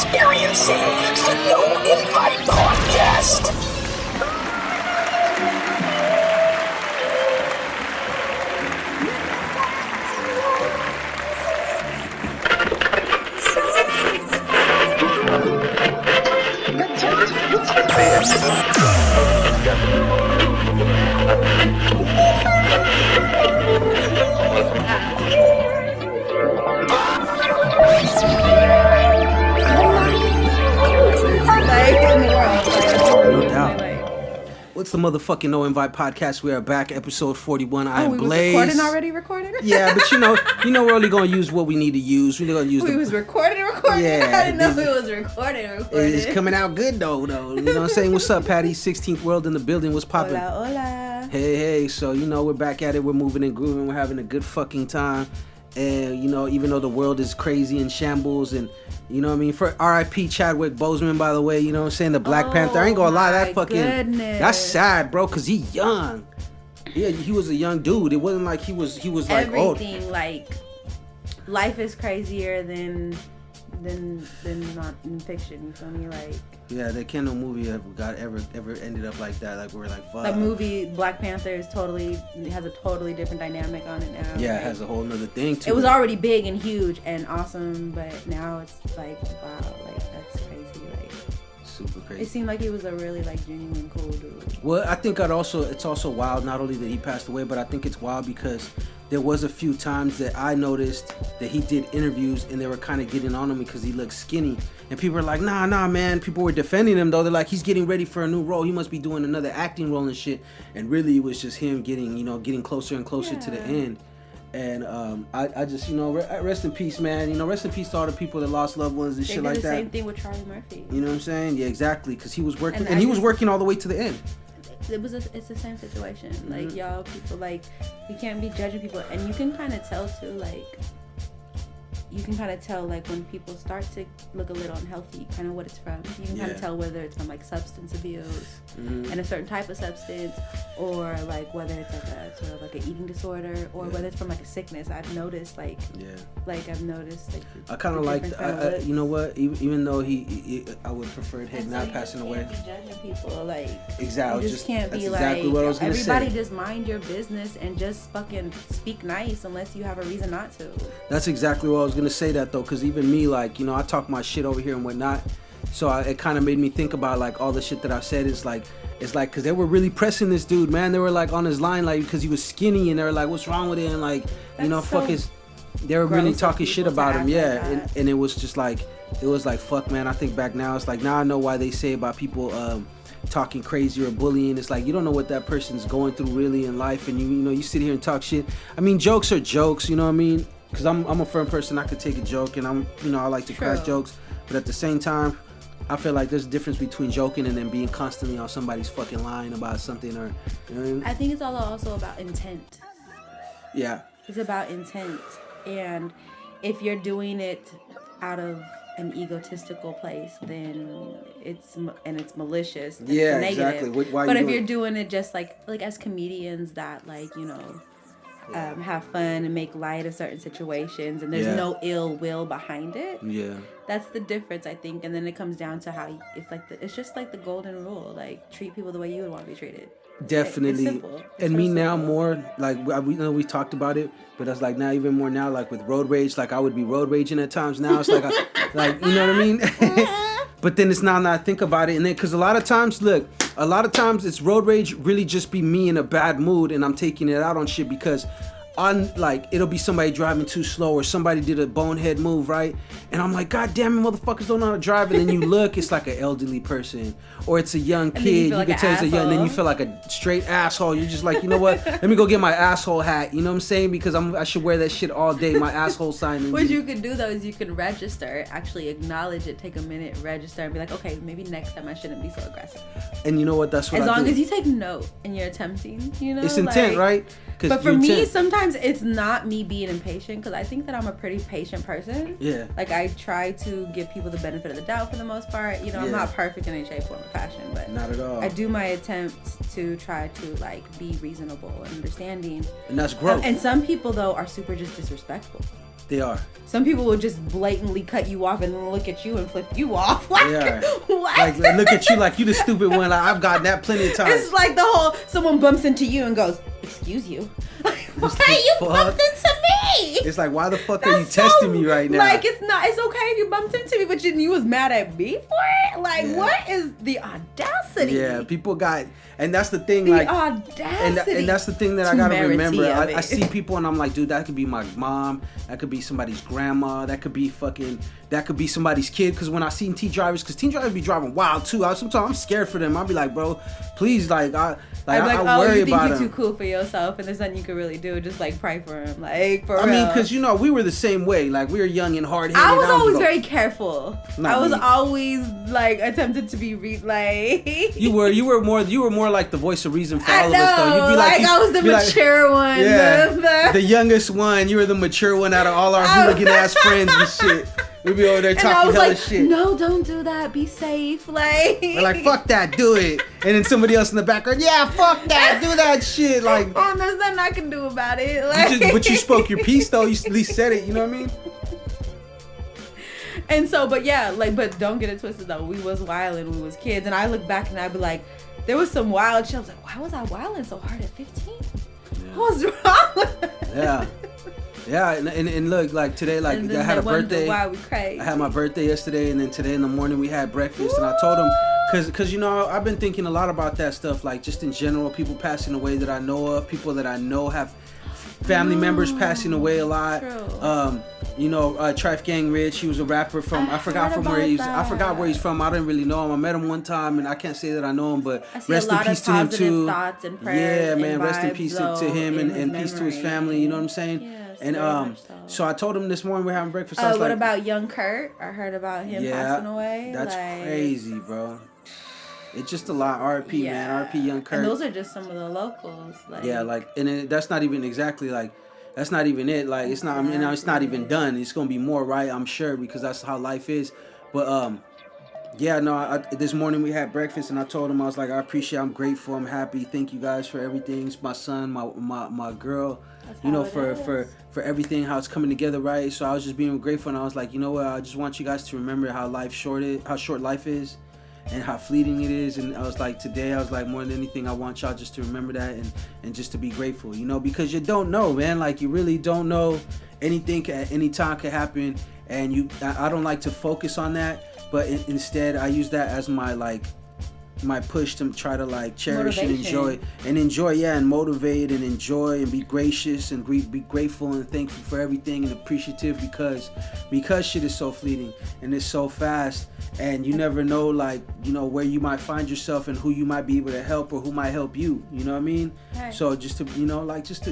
experiencing the No Invite Podcast. No doubt. What's the motherfucking No Invite Podcast? We are back, episode 41. I am Blaze. Was recording? Yeah, but you know we're only gonna use what we need to use. We're gonna use. We was recording. Yeah, I didn't know it was recording. It's coming out good though. You know what I'm saying? What's up, Patty? 16th World in the building. What's poppin'? Hola, hola. Hey. So we're back at it. We're moving and grooving. We're having a good fucking time. And even though the world is crazy in shambles, and you know what I mean, for R.I.P. Chadwick Boseman, by the way, you know what I'm saying, the Black Panther. I ain't gonna lie, that fucking that's sad, bro, cause he young. Yeah, he was a young dude. It wasn't like he was like old. Everything, like, life is crazier than not in fiction. You feel me? Like, yeah, there can't no movie ever ended up like that. Like, we're like, fuck. The movie Black Panther has a totally different dynamic on it now. Yeah, like, it has a whole nother thing to it. It was already big and huge and awesome, but now it's like, wow, like, that's crazy. Like, super crazy. It seemed like he was a really, like, genuine cool dude. Well, I think it's also wild, not only that he passed away, but I think it's wild because there was a few times that I noticed that he did interviews and they were kind of getting on him because he looked skinny. And people were like, nah, man. People were defending him, though. They're like, he's getting ready for a new role. He must be doing another acting role and shit. And really, it was just him getting closer and closer to the end. And I just, rest in peace, man. Rest in peace to all the people that lost loved ones and shit like that. They did the same thing with Charlie Murphy. You know what I'm saying? Yeah, exactly. Because he was working, and he was working all the way to the end. It's the same situation. Like, y'all people, like, we can't be judging people, and you can kind of tell too, like, when people start to look a little unhealthy, kind of what it's from. You can kind of tell whether it's from, like, substance abuse and a certain type of substance, or like whether it's like a sort of like an eating disorder, or whether it's from like a sickness. I've noticed like I kind of like you know what, even though he I would prefer him not passing away. Be judging people, like, exactly. You just can't be exactly like, what I was gonna everybody say. just mind your business and just fucking speak nice unless you have a reason not to. That's exactly what I was gonna say, that though, because even me, like, I talk my shit over here and whatnot, so it kind of made me think about, like, all the shit that I've said. It's like because they were really pressing this dude, man. They were like on his line, like, because he was skinny, and they were like, what's wrong with him, like, fuck his. They were really talking shit about him, yeah. Like, and it was just like, fuck, man. I think back now, it's like, now I know why they say about people talking crazy or bullying. It's like, you don't know what that person's going through really in life, and you sit here and talk shit. I mean, jokes are jokes, you know what I mean? Because I'm a firm person. I could take a joke, and I like to crack jokes, but at the same time, I feel like there's a difference between joking and then being constantly on somebody's fucking line about something, or you know what I mean? I think it's also about intent. Yeah. It's about intent, and if you're doing it out of an egotistical place, then it's malicious. Then yeah, it's negative. exactly. Why but if you're doing it just like as comedians that, like, have fun and make light of certain situations, and there's no ill will behind it. Yeah, that's the difference, I think. And then it comes down to how it's just like the golden rule, like, treat people the way you would want to be treated. Definitely. It's simple. And me now more, like, we talked about it, but it's like now even more now, like with road rage, like I would be road raging at times now. It's like, like, you know what I mean? But then it's now that I think about it, and then because a lot of times it's road rage really just be me in a bad mood, and I'm taking it out on shit because it'll be somebody driving too slow, or somebody did a bonehead move, right? And I'm like, God damn it, motherfuckers don't know how to drive. And then you look, it's like an elderly person, or it's a young kid. You can tell it's a young, then you feel like a straight asshole. You're just like, you know what? Let me go get my asshole hat. You know what I'm saying? Because I should wear that shit all day, my asshole sign. What you could do though is you can register, actually acknowledge it, take a minute, register, and be like, okay, maybe next time I shouldn't be so aggressive. And you know what? That's what as long as you take note and you're attempting, it's intent, right? But for me, sometimes it's not me being impatient, because I think that I'm a pretty patient person. Yeah. Like, I try to give people the benefit of the doubt for the most part. I'm not perfect in any shape, form, or fashion, but not at all. I do my attempts to try to, like, be reasonable and understanding. And that's growth. And some people, though, are super just disrespectful. They are. Some people will just blatantly cut you off and then look at you and flip you off. Like, They are. what? Like look at you like you the stupid one. Like I've gotten that plenty of times. It's like the whole, someone bumps into you and goes, excuse you. Like, why you bumped into me? It's like, why the fuck are you testing me right now? Like, it's okay if you bumped into me, but you was mad at me for it? Like, what is the audacity? Yeah, people got, and that's the thing, the like, audacity. and that's the thing that I gotta Temerity remember. of I it. see people and I'm like, dude, that could be my mom, that could be somebody's grandma, that could be somebody's kid. Because when I seen teen drivers be driving wild too. Sometimes I'm scared for them. I'll be like, bro, please, I worry you think about you're them. too cool for yourself and there's nothing you can really do, just like pray for him, like for real. I mean, because we were the same way. Like we were young and hard headed. I was always very careful. Not I was me. always like attempted to be like. You were more like the voice of reason for all I know, of us though. You'd be like I was the mature one. Yeah, the youngest one. You were the mature one out of all our hooligan ass friends and shit. We'd be over there talking hella shit. No, don't do that. Be safe. Like, we're like, fuck that, do it. And then somebody else in the background, yeah, fuck that, do that shit. Like, oh, there's nothing I can do about it. Like, but you spoke your piece though. You at least said it. You know what I mean? And so, but yeah, but don't get it twisted though. We was wilding when we was kids, and I look back and I'd be like, there was some wild shit. I was like, why was I wilding so hard at 15? Yeah. What was wrong? Yeah. Yeah, and look, like today, like I had a birthday. Why we crazy. I had my birthday yesterday, and then today in the morning we had breakfast, and I told him, cause I've been thinking a lot about that stuff, like just in general, people passing away that I know of, people that I know have family members passing away a lot. True. Trife Gang Rich, he was a rapper from I forgot where he's from. I didn't really know him. I met him one time, and I can't say that I know him, but rest in peace to him too. Thoughts and prayers yeah, man, and rest in vibes, peace though, to him and in peace his to his memory. family. You know what I'm saying? Yes, And so I told him this morning we're having breakfast. I was what like, about young Kurt? I heard about him passing away. That's crazy, bro. It's just a lot. RP, man. RP Young Kurt. And those are just some of the locals. That's not even exactly like. That's not even it. Like it's not. I mean, it's not even done. It's gonna be more, right? I'm sure, because that's how life is. But this morning we had breakfast, and I told him, I was like, I appreciate. I'm happy. Thank you guys for everything. It's my son, my girl. For everything, how it's coming together, right? So I was just being grateful, and I was like, you know what? I just want you guys to remember how short life is, and how fleeting it is. And I was like, today, I was like, more than anything, I want y'all just to remember that and just to be grateful, because you don't know, man. Like, you really don't know. Anything at any time can happen, and I don't like to focus on that, but instead I use that as my push to try to like cherish Motivation. and enjoy and motivate and enjoy and be gracious and be grateful and thankful for everything and appreciative, because shit is so fleeting and it's so fast, and you never know where you might find yourself and who you might be able to help or who might help you. You know what I mean? Right. So just to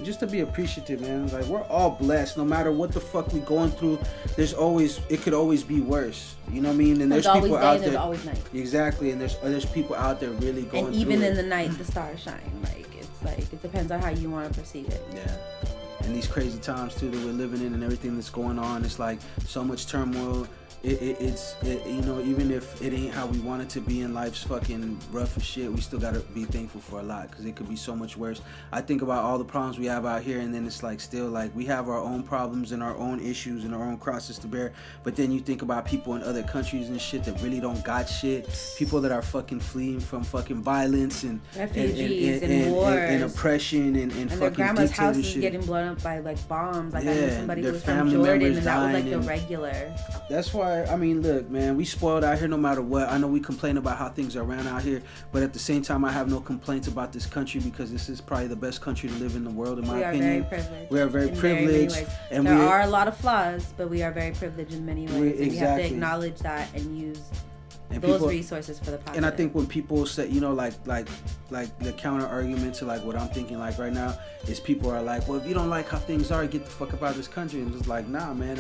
just to be appreciative, man. Like, we're all blessed, no matter what the fuck we going through. It could always be worse. You know what I mean? And there's people out there. There's always night. Exactly, and there's people out there really going and through even it. in the night, the stars shine. It depends on how you want to perceive it. Yeah. And these crazy times too that we're living in, and everything that's going on, it's like so much turmoil. Even if it ain't how we want it to be, and life's fucking rough as shit, we still gotta be thankful for a lot, because it could be so much worse. I think about all the problems we have out here, and then it's like still like we have our own problems and our own issues and our own crosses to bear. But then you think about people in other countries and shit that really don't got shit. People that are fucking fleeing from fucking violence and refugees and wars and oppression and their fucking grandma's house is dictatorship. getting blown up by like bombs. Like I knew somebody who their was from family Jordan, members and that was like dying the and- regular. That's why, I mean, look, man, we spoiled out here no matter what. I know we complain about how things are around out here, but at the same time, I have no complaints about this country, because this is probably the best country to live in the world, in my opinion. We are very privileged. And there are a lot of flaws, but we are very privileged in many ways. And we have to acknowledge that and use those resources for the positive. And I think when people say, like the counter argument to like what I'm thinking like right now is, people are like, well, if you don't like how things are, get the fuck up out of this country. And just like, nah, man,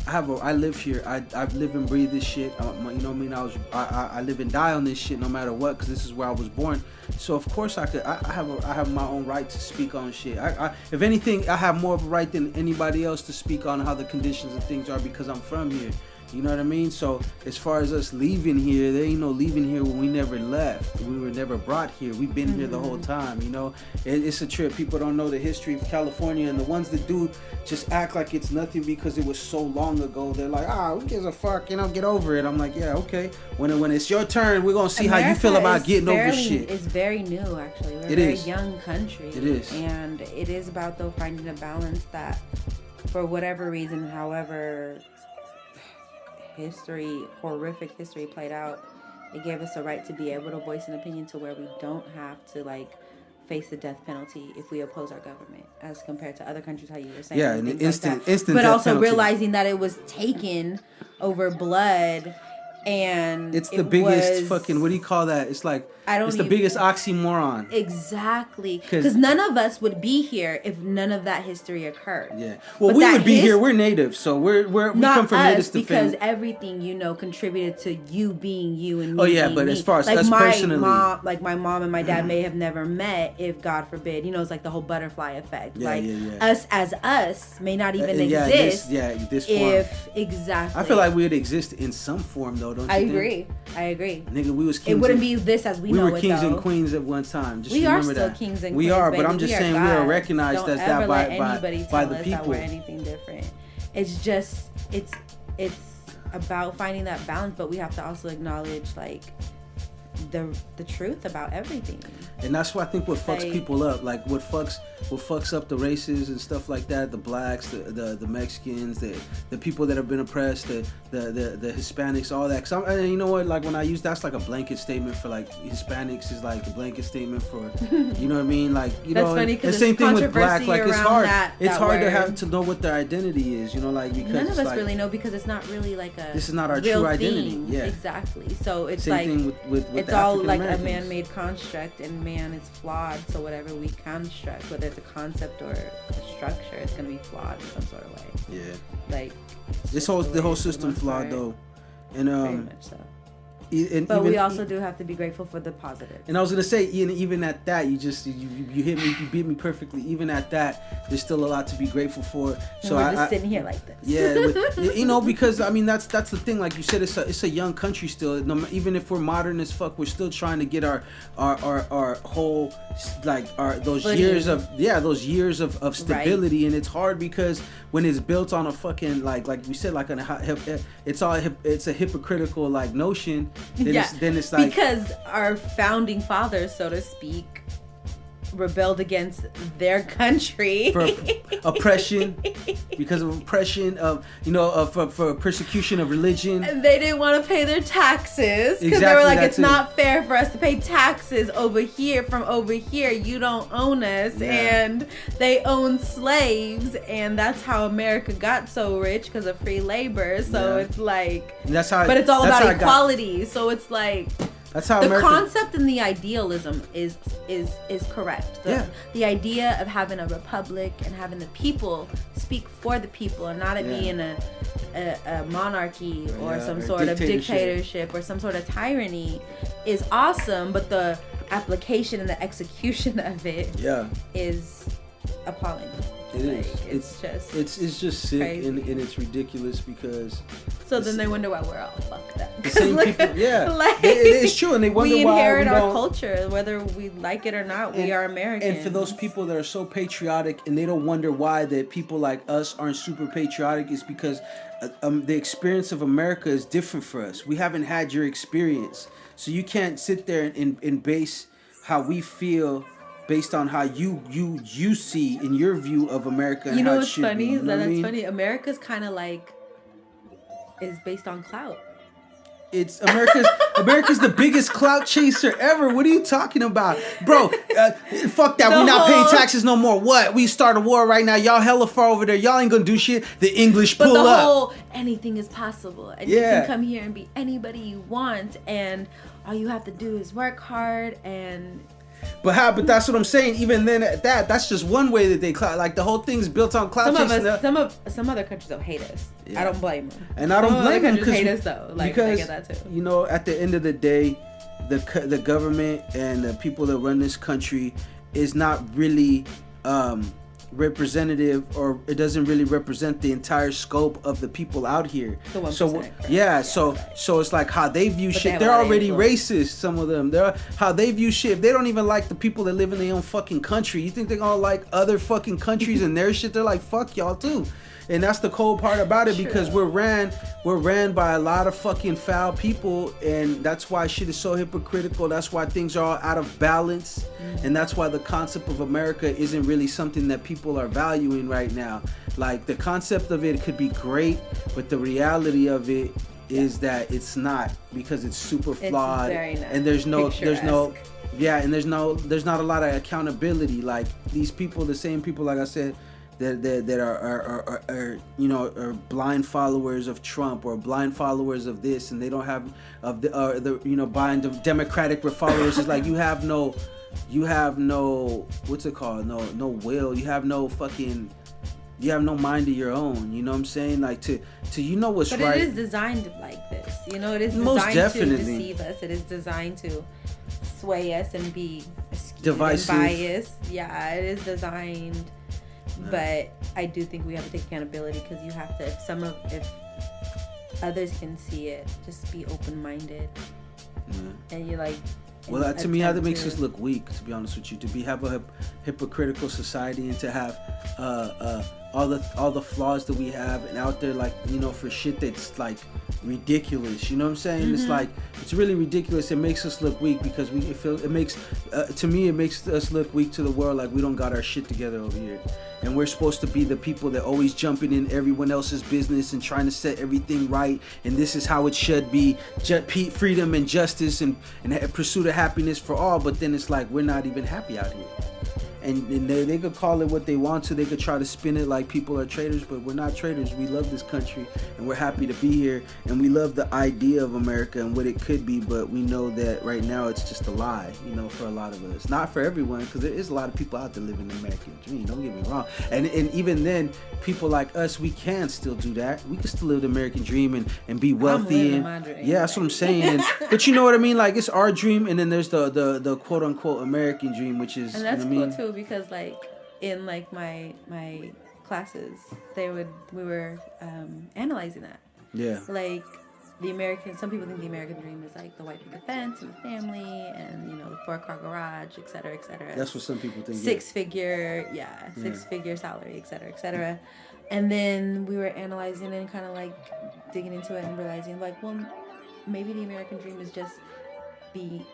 I live here. I live and breathe this shit. You know what I mean? I live and die on this shit no matter what, because this is where I was born. So of course I have my own right to speak on shit. If anything, I have more of a right than anybody else to speak on how the conditions of things are, because I'm from here. You know what I mean? So as far as us leaving here, there ain't no leaving here when we never left. We were never brought here. We've been here the whole time, you know? It's a trip. People don't know the history of California, and the ones that do just act like it's nothing because it was so long ago. They're like, who gives a fuck? You know, get over it. I'm like, yeah, okay. When it's your turn, we're going to see how you feel about getting over shit. It's very new, actually. We're a very young country. It is. And it is about, though, finding a balance that, for whatever reason, however horrific history played out, it gave us a right to be able to voice an opinion to where we don't have to like face the death penalty if we oppose our government, as compared to other countries, how you were saying. Yeah, an instant but also penalty. realizing that it was taken over blood, and it's the biggest fucking, what do you call that? It's like, it's the biggest oxymoron. Exactly. Because none of us would be here if none of that history occurred. Yeah. Well, we would be here. We're native, so we come from natives to because everything, you know, contributed to you being you and me. Oh yeah, being but me. as far as like us personally, my mom and my dad may have never met if, God forbid, you know, it's like the whole butterfly effect. Us as us may not even exist. This if form. Exactly. I feel like we would exist in some form, though. Don't you think? I agree. Nigga, we was kings. It wouldn't be this as we know it, We were kings and queens at one time. Just remember that. Kings and we queens, are, baby. but I'm just saying we are recognized as that by the people. That we're anything different. It's just it's about finding that balance, but we have to also acknowledge like the truth about everything. And that's why I think what fucks people up, like what fucks up the races and stuff like that, the blacks, the Mexicans, the people that have been oppressed, the Hispanics, all that. Cause you know what, like when I use that's like a blanket statement for like Hispanics is like a blanket statement for, you know what I mean, like you that's know. Funny, the same thing with black, like it's hard. It's hard word. to have to know what their identity is, you know, like because none of us like, really know because it's not really like a. This is not our true identity. Thing. Yeah, exactly. So it's same like thing with it's all like a man-made construct, and man is flawed. So whatever we construct, whether it's a concept or a structure, it's gonna be flawed in some sort of way. Yeah. Like the whole system flawed though, and very much so. But we also do have to be grateful for the positive. And I was gonna say, even at that, you hit me, you beat me perfectly. Even at that, there's still a lot to be grateful for. So we're just sitting here like this. Yeah, you know, because I mean that's the thing. Like you said, it's a young country still. Even if we're modern as fuck, we're still trying to get our whole those years of stability, right. And it's hard because when it's built on a fucking like we said, like it's a hypocritical like notion. Then it's like because our founding fathers, so to speak, rebelled against their country for oppression, because of oppression of for persecution of religion. And they didn't want to pay their taxes because they were like, it's not fair for us to pay taxes over here. From over here, you don't own us, and they own slaves, and that's how America got so rich because of free labor. So it's like, but it's all about equality. So it's like. That's how the concept and the idealism is correct. The idea of having a republic and having the people speak for the people and not it being a monarchy or some sort of dictatorship or some sort of tyranny is awesome, but the application and the execution of it is appalling. It is. It's just sick and it's ridiculous because. So then they wonder why we're all fucked up. The same people, it's true, and they wonder why we inherit our culture, whether we like it or not. We are Americans. And for those people that are so patriotic, and they don't wonder why that people like us aren't super patriotic, is because the experience of America is different for us. We haven't had your experience, so you can't sit there and base how we feel. Based on how you see in your view of America and how it should be. You know what's funny? Funny. America's kind of like is based on clout. It's America's the biggest clout chaser ever. What are you talking about, bro? Fuck that. We're not paying taxes no more. What? We start a war right now. Y'all hella far over there. Y'all ain't gonna do shit. The English pull up. But the whole anything is possible, and you can come here and be anybody you want, and all you have to do is work hard and. But that's what I'm saying. Even then, that's just one way that they clout. Like the whole thing's built on clout chasing. Some other countries don't hate us. I don't blame them. And I don't blame them because hate us though. Like I get that too. You know, at the end of the day, the government and the people that run this country is not really representative, or it doesn't really represent the entire scope of the people out here. The 1%, so correct. so it's like how they view But shit. they They're have a lot of already influence. racist. Some of them. They're how they view shit. If they don't even like the people that live in their own fucking country, you think they're gonna like other fucking countries and their shit? They're like, fuck y'all too. And that's the cold part about it, because we're ran by a lot of fucking foul people, and that's why shit is so hypocritical. That's why things are all out of balance, and that's why the concept of America isn't really something that people are valuing right now. Like, the concept of it could be great, but the reality of it is that it's not, because it's super flawed, and there's not a lot of accountability. Like, these people, the same people, like I said, that are you know, are blind followers of Trump or blind followers of this, and they don't have of the you know, blind Democratic followers. It's like you have no what's it called, no will, you have no mind of your own, you know what I'm saying? Like to you know what's right. But it is designed like this, you know, it is Most designed definitely. to deceive us. It is designed to sway us and be skewed Divisive. and biased. Yeah, it is designed. But I do think we have to take accountability, because you have to, if others can see it, just be open-minded. And you're like, well, to me, that makes us look weak, to be honest with you, to have a hypocritical society, and to have all the flaws that we have, and out there, like, you know, for shit that's like ridiculous, you know what I'm saying? It's like, it's really ridiculous. It makes us look weak, because it makes us look weak to the world, like we don't got our shit together over here. And we're supposed to be the people that always jumping in everyone else's business and trying to set everything right. And this is how it should be, freedom and justice and pursuit of happiness for all. But then it's like, we're not even happy out here. And they could call it what they want to. They could try to spin it like people are traitors, but we're not traitors. We love this country, and we're happy to be here. And we love the idea of America and what it could be, but we know that right now it's just a lie, you know, for a lot of us. Not for everyone, because there is a lot of people out there living the American dream, don't get me wrong. And even then, people like us, we can still do that. We can still live the American dream and be wealthy. And yeah, that's what I'm saying. But you know what I mean? Like, it's our dream, and then there's the quote unquote American dream, which is, and that's, you know, cool too, because like in like my classes, we were analyzing that. Yeah. Like, some people think the American dream is like the white picket fence and the family and, you know, the 4-car garage, et cetera, et cetera. That's what some people think. Six-figure salary, et cetera, et cetera. And then we were analyzing and kind of like digging into it and realizing, like, well, maybe the American dream is just being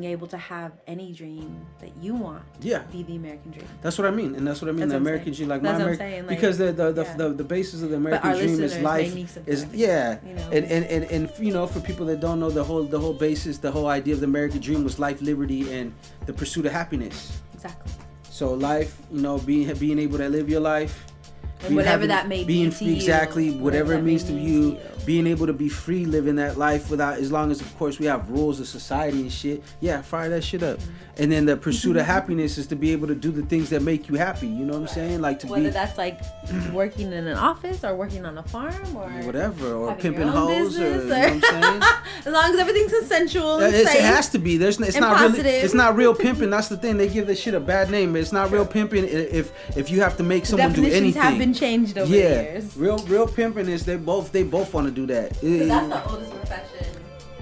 able to have any dream that you want. Yeah. Be the American dream. That's what I mean, and that's what I mean. The American dream, like that's my what American, like, because the basis of the American dream is life. Is yeah, you know? and you know, for people that don't know, the whole basis, the whole idea of the American dream was life, liberty, and the pursuit of happiness. Exactly. So life, you know, being able to live your life. And whatever that may be to you. Exactly, whatever it means to you. Being able to be free living that life without, as long as, of course, we have rules of society and shit. Yeah, fire that shit up. And then the pursuit of happiness is to be able to do the things that make you happy. You know what I'm saying? Like whether that's like working in an office or working on a farm or whatever, or pimping hoes, or you know what I'm saying? As long as everything's consensual and safe. It has to be. It's not positive. Really. It's not real pimping. That's the thing. They give this shit a bad name. It's not real pimping if you have to make someone do anything. Definitions have been changed over the years. Real pimping is they both want to do that. That's the oldest profession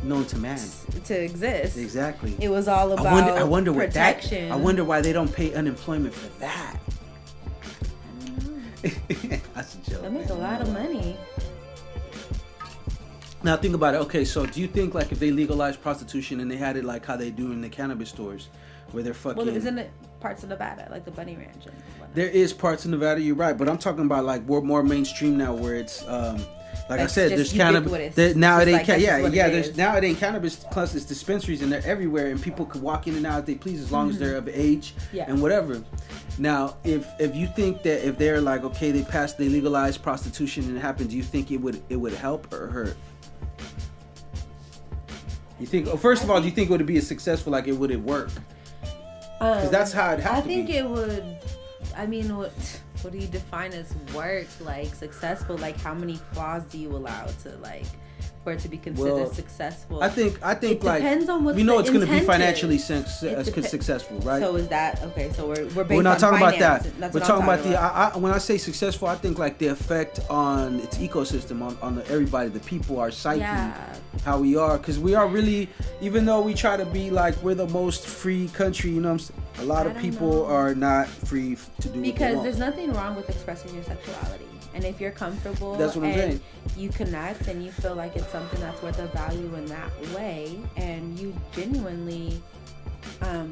known to man to exist. Exactly. It was all about I wonder protection. I wonder why they don't pay unemployment for that. I don't know. That's a joke. They make a lot of money. Now think about it. Okay, so do you think, like, if they legalized prostitution and they had it like how they do in the cannabis stores, where they're fucking... Well, isn't it parts of Nevada, like the Bunny Ranch and whatnot? There is parts of Nevada, you're right, but I'm talking about like more mainstream now, where it's like I said, there's cannabis. Now it ain't now it ain't cannabis plus it's dispensaries, and they're everywhere, and people could walk in and out if they please, as long as they're of age and whatever. Now, if you think that if they're like, okay, they legalized prostitution and it happened, do you think it would help or hurt? You think? First of all, do you think it would be as successful? Like, would it work? Because that's how it has to be. I think it would. I mean, what do you define as work? Like, successful? Like, how many flaws do you allow to like for it to be considered successful? I think it like depends on what we know the it's going to be intent financially is. successful, right? So is that okay? So we're based we're not on talking about finance. that. That's We're what talking I'm about the. When I say successful, I think like the effect on its ecosystem, on everybody, the people, our psyche, how we are, because we are really, even though we try to be like we're the most free country, you know, what I'm saying? A lot of people are not free to do because there's nothing wrong with expressing your sexuality. And if you're comfortable that's what I'm saying. You connect and you feel like it's something that's worth of value in that way, and you genuinely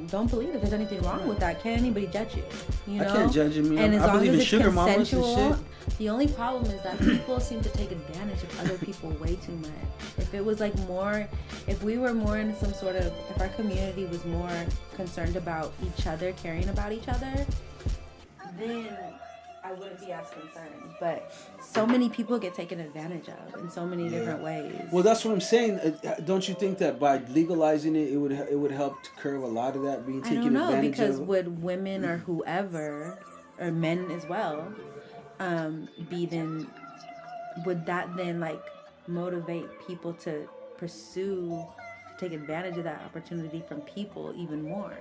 don't believe that there's anything wrong with that, can't anybody judge you? You know? I can't judge him. And as I long believe as in it's sugar mamas and consensual, shit. the only problem is that people seem to take advantage of other people way too much. If it was like more, if we were more in some sort of, if our community was more concerned about each other, caring about each other, then I wouldn't be as concerned. But so many people get taken advantage of in so many different ways. Well, that's what I'm saying. Don't you think that by legalizing it, it would help to curb a lot of that being taken advantage of? I don't know, because would women or whoever, or men as well, would that then like motivate people to pursue, to take advantage of that opportunity from people even more?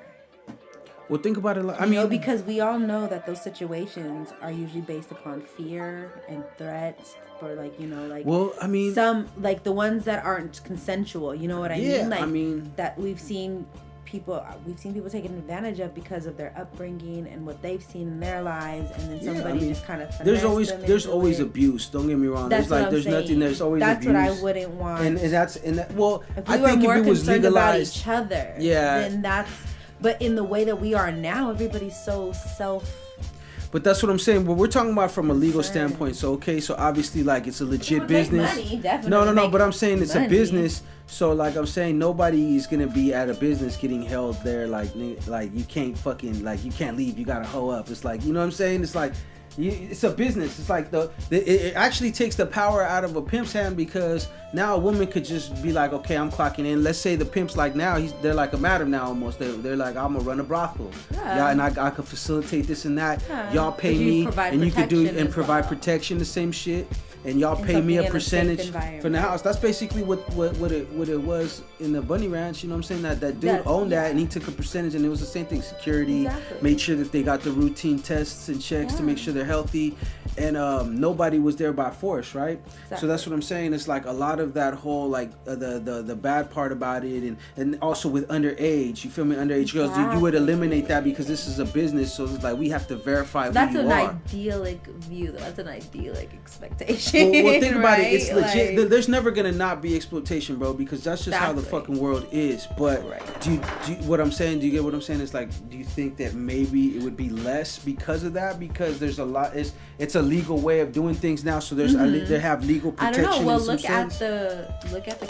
Well, think about it. Like, because we all know that those situations are usually based upon fear and threats for some like the ones that aren't consensual. You know what I mean? Like, that we've seen people taken advantage of because of their upbringing and what they've seen in their lives, and then somebody just kind of there's always abuse. Don't get me wrong. That's always that's abuse. What I wouldn't want. And that's well, if we I think were more if it was concerned legalized, about each other, then that's. But in the way that we are now, everybody's so But that's what I'm saying. But we're talking about from a legal standpoint. So obviously, like, it's a legit business. Money, definitely. No. But I'm saying it's a business. So like I'm saying, nobody is gonna be at a business getting held there. Like you can't fucking you can't leave. You gotta hoe up. It's like, you know what I'm saying? It's like. It's a business. It's like it actually takes the power out of a pimp's hand, because now a woman could just be like, okay, I'm clocking in. Let's say the pimp's like now they're like a madam now almost. They're like, I'm gonna run a brothel. Yeah, and I could facilitate this and that. Yeah. Y'all pay me, and you could do and provide protection. The same shit. And y'all pay me a percentage for the house. That's basically what it was in the Bunny Ranch. You know what I'm saying? That dude owned that, and he took a percentage, and it was the same thing. Security, made sure that they got the routine tests and checks to make sure they're healthy, and nobody was there by force, right? Exactly. So that's what I'm saying. It's like a lot of that whole the bad part about it, and also with underage. You feel me? Underage girls, you would eliminate that because this is a business. So it's like we have to verify who you are. That's an idyllic view, though. That's an idyllic expectation. Well, think about it. It's legit. There's never gonna not be exploitation, bro, because that's just how the fucking world is. But do you what I'm saying? Do you get what I'm saying? It's like, do you think that maybe it would be less because of that? Because there's a lot. It's a legal way of doing things now, so there's they have legal protection. I don't know. Well, look at the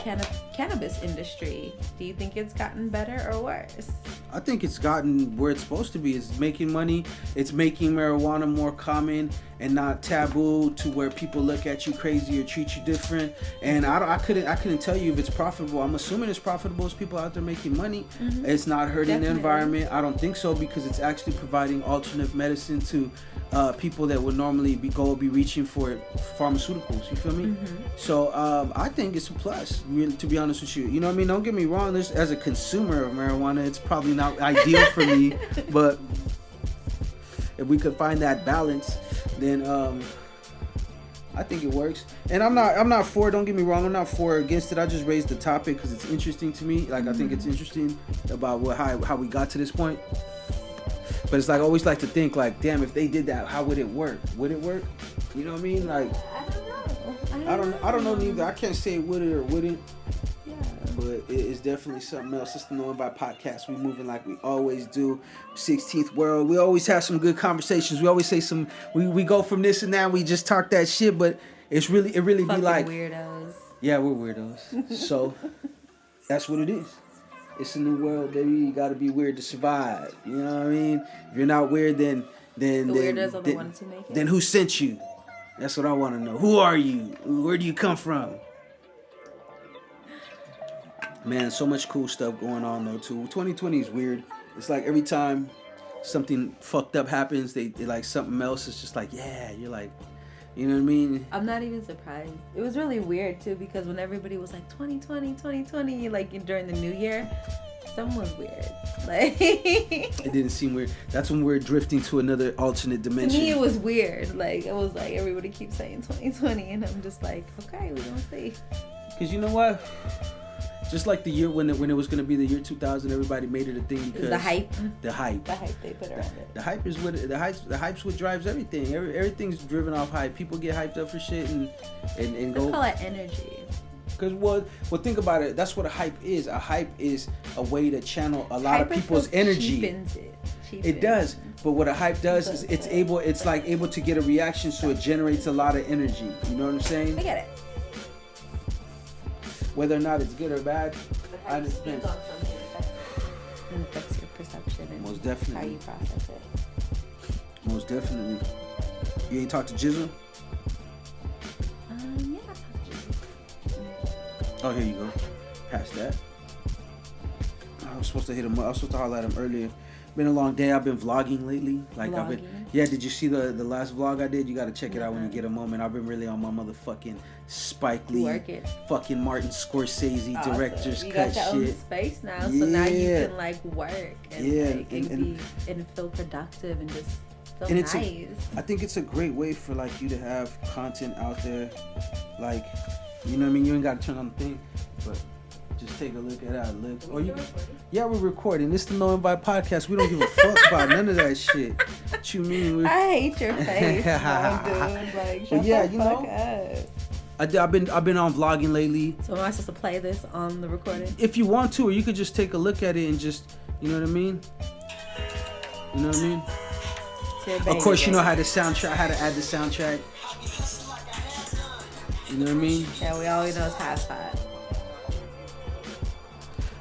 cannabis industry. Do you think it's gotten better or worse? I think it's gotten where it's supposed to be. It's making money. It's making marijuana more common and not taboo to where people look at you crazy or treat you different. And I couldn't tell you if it's profitable. I'm assuming it's profitable. As people out there making money. It's not hurting the environment. I don't think so, because it's actually providing alternate medicine to people that would normally be reaching for pharmaceuticals. You feel me? So I think it's a plus, really, to be honest with you. You know what I mean? Don't get me wrong. As a consumer of marijuana, it's probably not ideal for me, but if we could find that balance, then I think it works. And I'm not for it. Don't get me wrong. I'm not for or against it. I just raised the topic because it's interesting to me. Like, I think it's interesting about how we got to this point. But it's like, I always like to think, like, damn, if they did that, how would it work? Would it work? You know what I mean? Like, I don't know neither. I can't say would it or wouldn't. Yeah. But it's definitely something else. It's the Knowing by Podcast. We moving like we always do. 16th World. We always have some good conversations. We always say we go from this and that. We just talk that shit. But it really be like weirdos. Yeah, we're weirdos. So that's what it is. It's a new world, baby. You gotta be weird to survive. You know what I mean? If you're not weird, then the weirdos are the ones who make it. Then who sent you? That's what I want to know. Who are you? Where do you come from? Man, so much cool stuff going on though too. 2020 is weird. It's like every time something fucked up happens, they like something else is just like, yeah. You're like, You know what I mean? I'm not even surprised. It was really weird too because when everybody was like 2020, like during the new year, something was weird. Like it didn't seem weird. That's when we're drifting to another alternate dimension. To me, it was weird. Like it was like everybody keeps saying 2020, and I'm just like, okay, we're gonna see. Because you know what? Just like the year when it was going to be the year 2000, everybody made it a thing because the hype. The hype They put around it. The hype is what the hype's what drives everything. Everything's driven off hype. People get hyped up for shit and go. Let's call it energy. Because well, think about it. That's what a hype is. A hype is a way to channel a lot of people's energy. Cheapens. It does. But what a hype does is it's able to get a reaction, so it generates a lot of energy. You know what I'm saying? I get it. Whether or not it's good or bad, I understand. It affects your perception and most definitely how you process it. Most definitely. You ain't talked to Jizzle? Yeah, I talked to Jizzle. Oh, here you go. Past that. I was supposed to hit him. I was supposed to holler at him earlier. Been a long day. I've been vlogging lately. Did you see the last vlog I did? You got to check it out when you get a moment. I've been really on my motherfucking Spike Lee, fucking Martin Scorsese director's you cut got your shit. own space now, so now you can like work and feel productive and just feel nice. I think it's a great way for like you to have content out there, like, you know what I mean. You ain't got to turn on the thing, but just take a look at that. We're recording. This is the No Invite podcast. We don't give a fuck about none of that shit. What you mean? I hate your face, dude. Like, shut the fuck up. I've been on vlogging lately. So am I supposed to play this on the recording? If you want to, or you could just take a look at it and just, you know what I mean? You know what I mean? Of course, you know how to add the soundtrack. You know what I mean? Yeah, we always know it's half hot.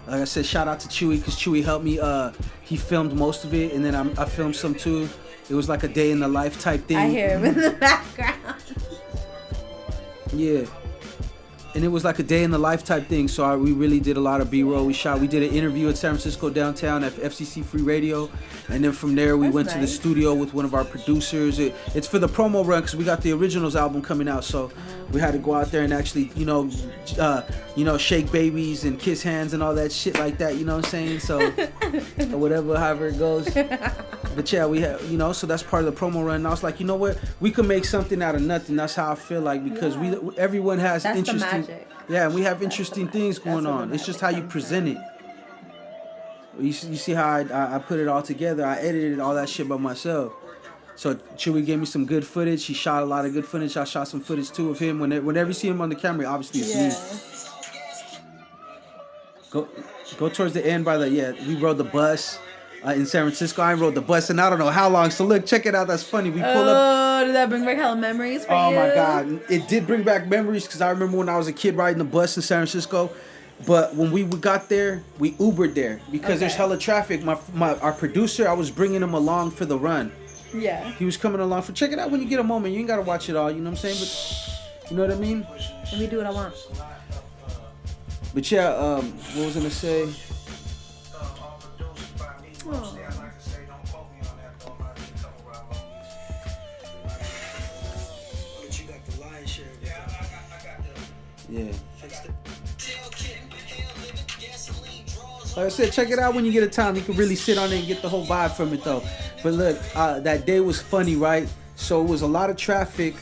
Like I said, shout out to Chewy, because Chewy helped me. He filmed most of it, and then I filmed some too. It was like a day in the life type thing. I hear him in the background. Yeah. And it was like a day in the life type thing. So we really did a lot of B-roll. We did an interview at San Francisco downtown at FCC Free Radio. And then from there, we went to the studio with one of our producers. It's for the promo run because we got the Originals album coming out. So we had to go out there and actually, shake babies and kiss hands and all that shit like that. You know what I'm saying? So however it goes. But yeah, we have, so that's part of the promo run. And I was like, you know what? We could make something out of nothing. That's how I feel like, because everyone has interesting. Yeah, and we have interesting things going on. It's just how you present it. You see how I put it all together. I edited all that shit by myself. So Chewy gave me some good footage. He shot a lot of good footage. I shot some footage too of him. Whenever you see him on the camera, obviously it's me. Go towards the end we rode the bus in San Francisco. I rode the bus and I don't know how long. So look, check it out. That's funny. We pull up. Oh, did that bring back hella memories for you? Oh my God. It did bring back memories because I remember when I was a kid riding the bus in San Francisco. But when we got there, we Ubered there because there's hella traffic. Our producer, I was bringing him along for the run. Yeah. He was coming along check it out when you get a moment. You ain't got to watch it all, you know what I'm saying? But you know what I mean? Let me do what I want. But yeah, what was I going to say? Oh. Yeah. Like I said, check it out when you get a time. You can really sit on it and get the whole vibe from it, though. But look, that day was funny, right? So it was a lot of traffic.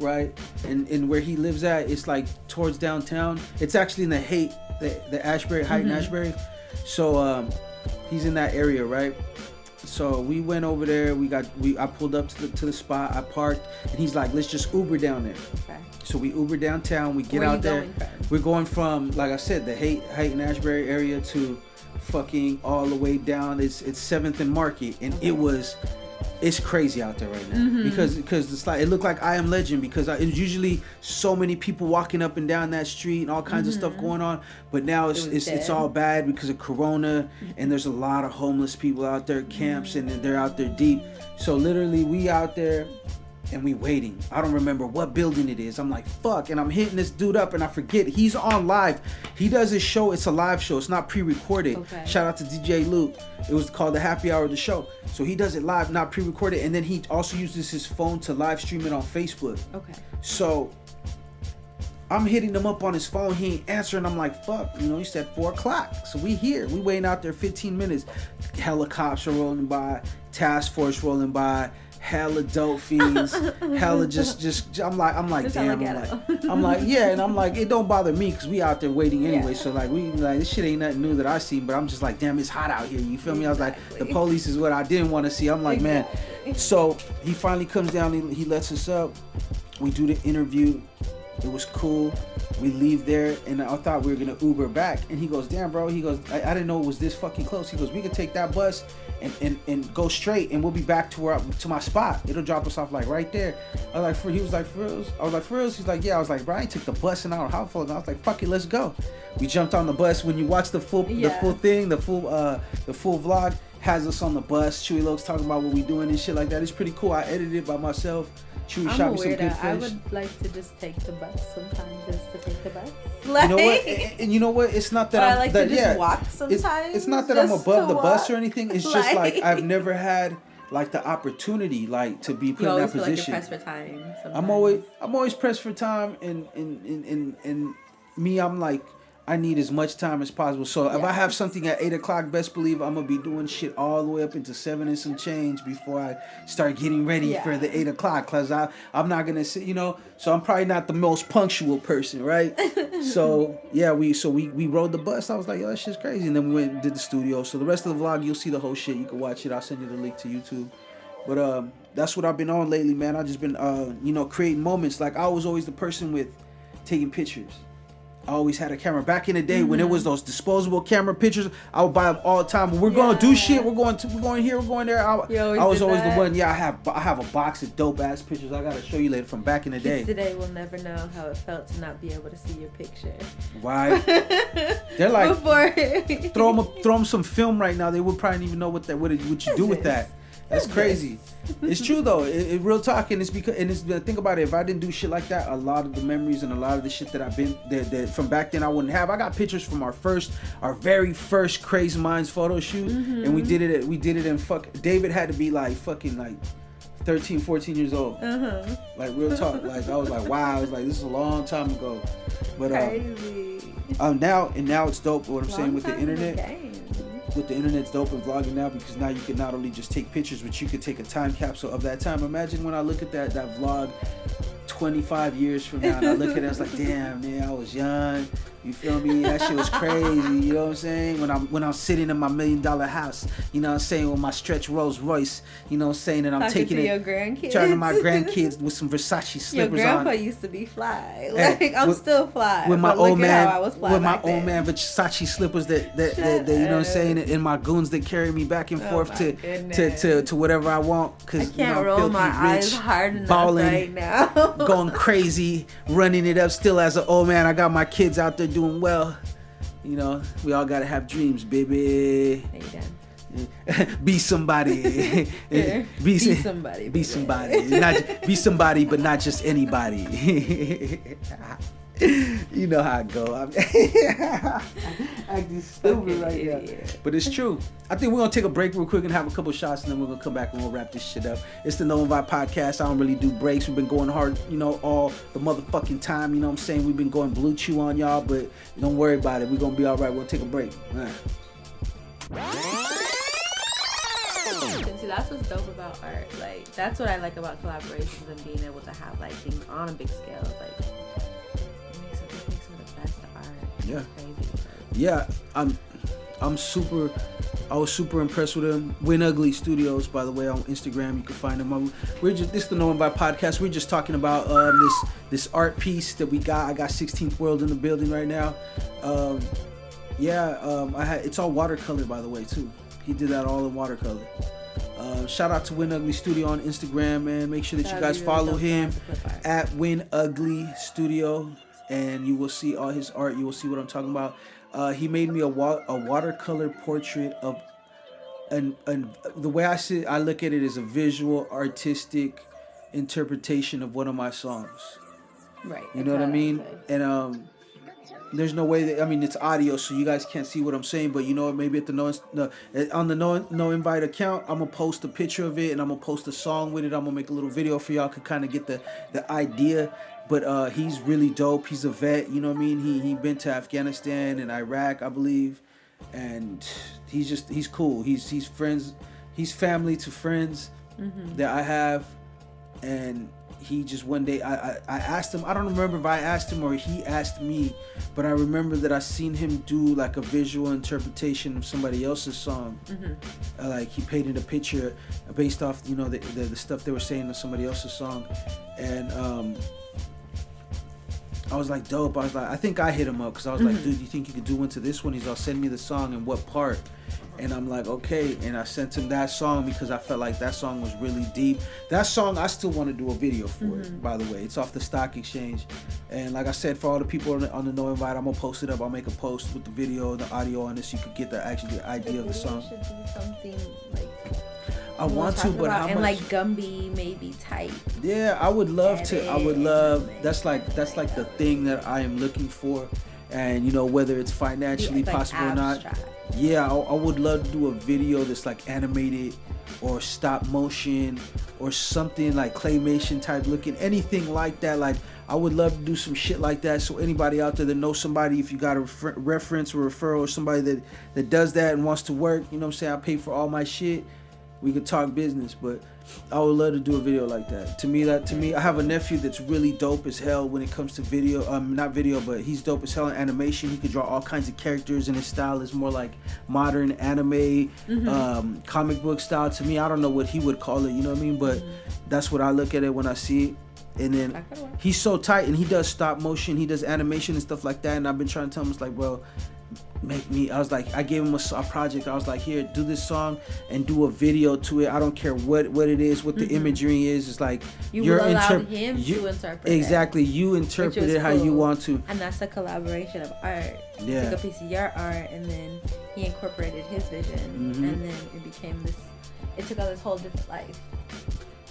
Right? And where he lives at, it's like towards downtown. It's actually in the Ashbury, Height and Ashbury. So he's in that area, right? So we went over there. I pulled up to the spot. I parked, and he's like, "Let's just Uber down there." Okay. So we Uber downtown. We get out there. We're going from, like I said, the Height and Ashbury area to fucking all the way down. It's 7th and Market, and it's crazy out there right now because it's like it looked like I Am Legend because it's usually so many people walking up and down that street and all kinds of stuff going on, but now it's all bad because of Corona and there's a lot of homeless people out there, camps, and they're out there deep. So literally we out there and we waiting. I don't remember what building it is. I'm like, fuck. And I'm hitting this dude up and I forget. He's on live. He does his show. It's a live show. It's not pre-recorded. Okay. Shout out to DJ Luke. It was called the Happy Hour of the show. So he does it live, not pre-recorded. And then he also uses his phone to live stream it on Facebook. Okay. So I'm hitting him up on his phone. He ain't answering. I'm like, fuck. You know, he said 4 o'clock. So we here. We waiting out there 15 minutes. Helicopters rolling by. Task force rolling by. Hella dope fiends, hella just. I'm like, damn. I'm like, yeah, and I'm like, it don't bother me because we out there waiting anyway. So like, this shit ain't nothing new that I seen. But I'm just like, damn, it's hot out here. You feel me? I was like, the police is what I didn't want to see. I'm like, man. So he finally comes down. He lets us up. We do the interview. It was cool. We leave there, and I thought we were gonna Uber back. And he goes, damn, bro. He goes, I didn't know it was this fucking close. He goes, we could take that bus and go straight, and we'll be back to my spot. It'll drop us off like right there. I was like, he was like, for reals? I was like, for reals? He's like, yeah. I was like, bro, I took the bus and I don't know how far. I was like, fuck it, let's go. We jumped on the bus. When you watch the full thing, the full vlog has us on the bus. Chewy Loke's talking about what we doing and shit like that. It's pretty cool. I edited it by myself. Chewy shot me some good fish. I would like to just take the bus sometimes, just to take the bus. Like, you know what? And you know what? It's not that I like to just walk sometimes. It's not that I'm above the bus or anything. It's just like I've never had like the opportunity like to be put in that position. Like you're pressed for time. Sometimes. I'm always pressed for time, and me, I'm like, I need as much time as possible. So if I have something at 8 o'clock, best believe I'm gonna be doing shit all the way up into 7 and some change before I start getting ready for the 8 o'clock. Cause I'm not gonna sit, you know. So I'm probably not the most punctual person, right? So yeah, we rode the bus. I was like, yo, that shit's crazy. And then we went and did the studio. So the rest of the vlog, you'll see the whole shit. You can watch it. I'll send you the link to YouTube. But that's what I've been on lately, man. I just been creating moments. Like I was always the person with taking pictures. I always had a camera. Back in the day when it was those disposable camera pictures, I would buy them all the time. When we're going to do shit, we're going here, we're going there. I was always the one. Yeah, I have a box of dope ass pictures. I gotta show you later from back in the day. Kids today will never know how it felt to not be able to see your picture. Why? They're like, throw them some film right now. They would probably even know what you do with that. That's crazy. It's true though. It real talk, and it's because think about it. If I didn't do shit like that, a lot of the memories and a lot of the shit that I've been that from back then I wouldn't have. I got pictures from our very first Crazy Minds photo shoot, and we did it in David had to be like fucking like 13, 14 years old. Like real talk. Like I was like, wow. I was like, this is a long time ago. But crazy. now it's dope. What I'm saying with the internet. With the internet's dope and vlogging now, because now you can not only just take pictures, but you could take a time capsule of that time. Imagine when I look at that vlog 25 years from now, and I look at it, I was like, damn, man, I was young. You feel me? That shit was crazy. You know what I'm saying? When I'm sitting in my $1 million house, you know what I'm saying, with my stretch Rolls Royce, you know what I'm saying, and I'm talking taking to it, your grandkids. talking to my grandkids with some Versace slippers on. Your grandpa used to be fly. Like I'm still fly. With my old man, old man Versace slippers that you know what I'm saying, and my goons that carry me back and forth to whatever I want. Cause I can't roll my eyes hard enough balling, right now. going crazy, running it up. Still as an old man, I got my kids out there doing well. You know, we all gotta have dreams, baby. Be somebody. Be somebody. Be somebody. Be somebody, but not just anybody. You know how it go. I'm acting stupid right now. But it's true. I think we're going to take a break real quick and have a couple shots, and then we're going to come back and we'll wrap this shit up. It's the No Vibe Podcast. I don't really do breaks. We've been going hard, all the motherfucking time. You know what I'm saying? We've been going blue chew on y'all, but don't worry about it. We're going to be all right. We'll take a break. All right. See, that's what's dope about art. Like, that's what I like about collaborations and being able to have, like, things on a big scale. Like, yeah. Yeah, I was super impressed with them. Win Ugly Studios, by the way, on Instagram. You can find them. This is the No One Vibe Podcast. We're just talking about this art piece that we got. I got 16th World in the building right now. It's all watercolor, by the way, too. He did that all in watercolor. Shout out to Win Ugly Studio on Instagram, man. Make sure that you guys follow him at Win Ugly Studio. And you will see all his art. You will see what I'm talking about. He made me a watercolor portrait of, and the way I look at it is a visual, artistic interpretation of one of my songs. Right. You know what I mean? And there's no way that, I mean, it's audio, so you guys can't see what I'm saying, but you know, maybe at the on the no invite account, I'm gonna post a picture of it, and I'm gonna post a song with it. I'm gonna make a little video for y'all to kind of get the idea. But he's really dope. He's a vet. You know what I mean? He been to Afghanistan and Iraq, I believe, and he's cool. He's friends. He's family to friends that I have, and he just one day I asked him. I don't remember if I asked him or he asked me, but I remember that I seen him do like a visual interpretation of somebody else's song. Like he painted a picture based off, you know, the stuff they were saying in somebody else's song, and I was like, dope. I was like, I think I hit him up because I was like, dude, you think you could do one to this one? He's all, send me the song and what part. And I'm like, okay. And I sent him that song because I felt like that song was really deep. That song, I still want to do a video for it, by the way. It's off the Stock Exchange. And like I said, for all the people on the No Invite, I'm going to post it up. I'll make a post with the video, the audio on this. You could get the idea of the song. Should be something like... I want to, but how much? And like Gumby, maybe type. Yeah, I would love to. I would love. That's like the thing that I am looking for, and you know, whether it's financially possible or not. Yeah, I would love to do a video that's like animated or stop motion or something like claymation type looking, anything like that. Like I would love to do some shit like that. So anybody out there that knows somebody, if you got a reference or referral or somebody that does that and wants to work, you know what I'm saying? I pay for all my shit. We could talk business, but I would love to do a video like that. To me, I have a nephew that's really dope as hell when it comes to video. Not video, but he's dope as hell in animation. He could draw all kinds of characters, and his style is more like modern anime, comic book style. To me, I don't know what he would call it, you know what I mean? But that's what I look at it when I see it. And then he's so tight, and he does stop motion, he does animation and stuff like that. And I've been trying to tell him, it's like, bro, I gave him a project. I was like, here, do this song and do a video to it. I don't care what it is, what the imagery is. It's like you allowed him to interpret exactly. You interpret it how you want to, and that's a collaboration of art. Yeah, he took a piece of your art and then he incorporated his vision, and then it became this. It took on this whole different life.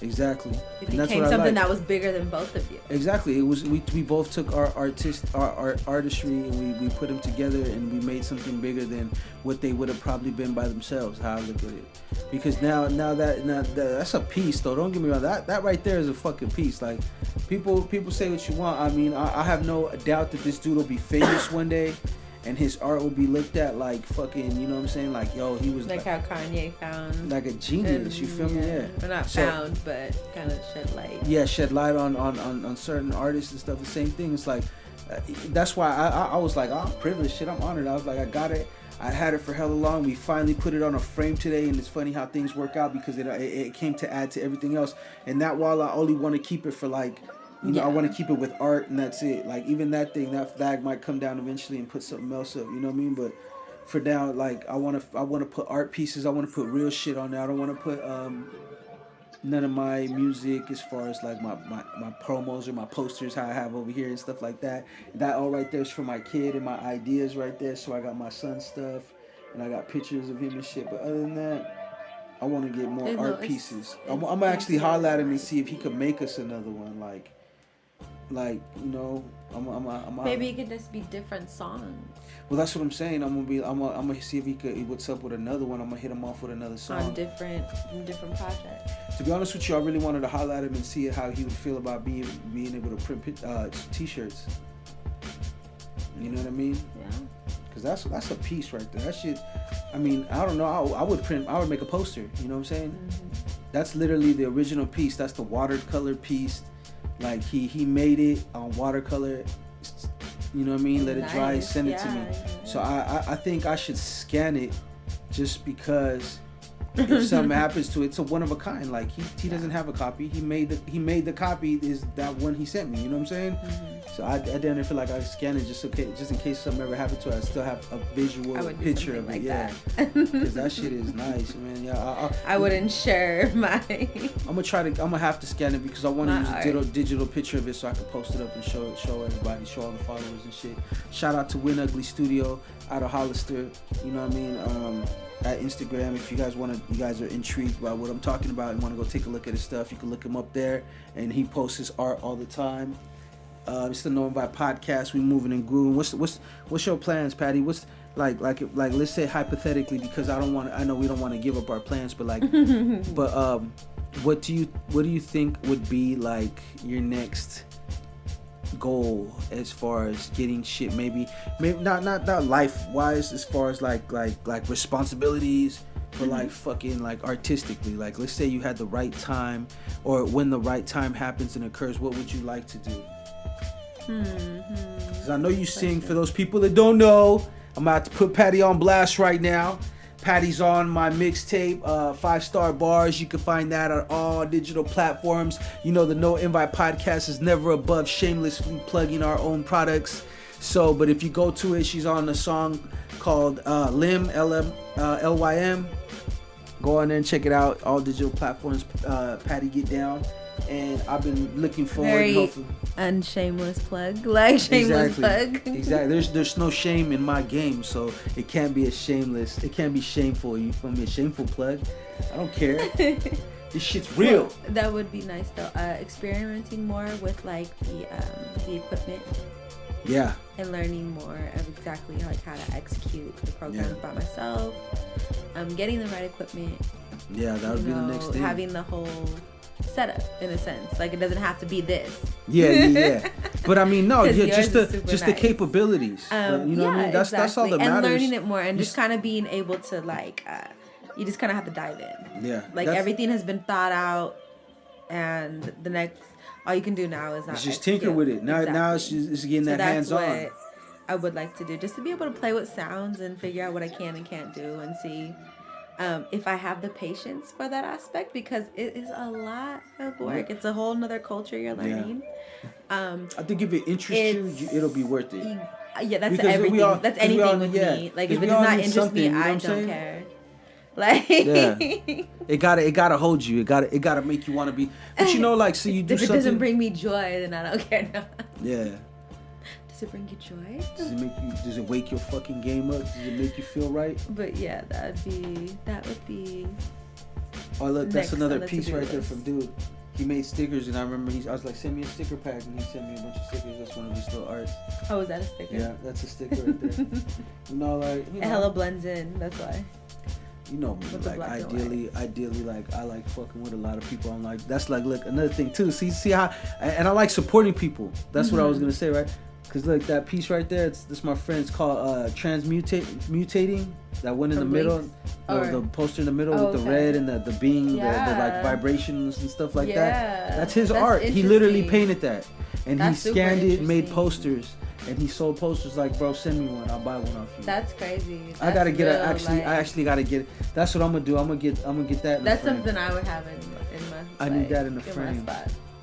Exactly. It became something that was bigger than both of you. Exactly. It was we both took our artistry and we put them together and we made something bigger than what they would have probably been by themselves. How I look at it, because now that's a piece though. Don't get me wrong. That right there is a fucking piece. Like people say what you want. I mean, I have no doubt that this dude will be famous one day. And his art will be looked at like fucking, you know what I'm saying? Like, yo, he was like how Kanye found like a genius. You feel me? Yeah. Well, not found, but kind of shed light. Yeah, shed light on certain artists and stuff. The same thing. It's like that's why I was like, oh, I'm privileged. Shit, I'm honored. I was like, I got it. I had it for hella long. We finally put it on a frame today, and it's funny how things work out because it came to add to everything else. And that wall, I only want to keep it for like. You know, I want to keep it with art, and that's it. Like, even that thing, that flag might come down eventually and put something else up. You know what I mean? But for now, like, I want to put art pieces. I want to put real shit on there. I don't want to put none of my music as far as like my promos or my posters, how I have over here and stuff like that. That all right there is for my kid and my ideas right there. So I got my son's stuff, and I got pictures of him and shit. But other than that, I want to get more art pieces. I'm gonna actually holler at him and see if he could make us another one, like, you know, I'm maybe it could just be different songs. Well, that's what I'm saying. I'm gonna see if he could. What's up with another one? I'm gonna hit him off with another song on different projects. To be honest with you, I really wanted to holler at him and see how he would feel about being able to print t-shirts. You know what I mean? Yeah. Because that's a piece right there. That shit. I mean, I don't know. I would make a poster. You know what I'm saying? That's literally the original piece. That's the watercolor piece. Like he made it on watercolor, you know what I mean? Let it dry, send it to me. So I think I should scan it, just because if something happens to it, it's a one of a kind. Like he doesn't have a copy. He made the copy is that one he sent me. You know what I'm saying? So I didn't feel like I scan it just in case something ever happened to it. I still have a visual picture of it. Yeah, because that shit is nice, man. Yeah, I wouldn't share my. I'm gonna have to scan it because I want to use a digital picture of it so I can post it up and show everybody, show all the followers and shit. Shout out to Win Ugly Studio. out of Hollister. You know what I mean? At Instagram, if you guys are intrigued by what I'm talking about and want to go take a look at his stuff, you can look him up there. And he posts his art all the time. It's the No Invite podcast. We moving and grooving. What's your plans, Patty? What's like let's say hypothetically, because I know we don't want to give up our plans, but what do you think would be like your next goal as far as getting shit, maybe not life wise, as far as like responsibilities, but like fucking like artistically, like let's say you had the right time, or when the right time happens and occurs, what would you like to do? Because I know you sing. For those people that don't know, I'm about to put Patty on blast right now. Patty's on my mixtape, 5 Star Bars. You can find that on all digital platforms. You know, the No Invite podcast is never above shamelessly plugging our own products. So, but if you go to it, she's on a song called Lym, L-M-L-Y-M. Go on there and check it out. All digital platforms, Patty Get Down. And I've been looking forward. Very unshameless plug, like shameless plug. Exactly. There's no shame in my game, so it can't be it can't be shameful. You feel me? A shameful plug? I don't care. This shit's real. Well, that would be nice though. Experimenting more with like the equipment. Yeah. And learning more of exactly like how to execute the program by myself. Getting the right equipment. Yeah, that would be the next thing. Having the whole setup in a sense, like it doesn't have to be this. Yeah. But I mean, no, just the nice. Capabilities. You know what I mean? That's all that matters. And learning it more, and just kind of being able to like, you just kind of have to dive in. Yeah. Like everything has been thought out, and the next, all you can do now is not. It's just tinker with it. Now it's getting that hands on. What I would like to do, just to be able to play with sounds and figure out what I can and can't do, and see. If I have the patience for that aspect, because it is a lot of work. It's a whole nother culture you're learning. I think if it interests you, it'll be worth it. Yeah, that's because everything. That's anything with me. Like if it does not interest me, I don't care. Like it gotta hold you. It gotta make you want to be. But you know, like, so you do if something. If it doesn't bring me joy, then I don't care. No. Yeah. Does it bring you joy? Does it wake your fucking game up? Does it make you feel right? But yeah, that would be. Oh look, that's another piece right there from dude. He made stickers, and I remember I was like, send me a sticker pack, and he sent me a bunch of stickers. That's one of his little arts. Oh, is that a sticker? Yeah, that's a sticker right there. It hella blends in. That's why. You know me, like ideally, like I like fucking with a lot of people. I'm like, that's like, look, another thing too. See how, and I like supporting people. That's what I was gonna say, right? Because look, that piece right there, this my friend. It's called Transmutating. That one in the middle, the poster in the middle with the red and the being, the like vibrations and stuff like that. That's his art. He literally painted that, and he scanned it, made posters, and he sold posters. Like, bro, send me one. I'll buy one off you. That's crazy. I gotta get it. I actually gotta get it. That's what I'm gonna do. I'm gonna get that. That's something I would have in my. I need that in the frame.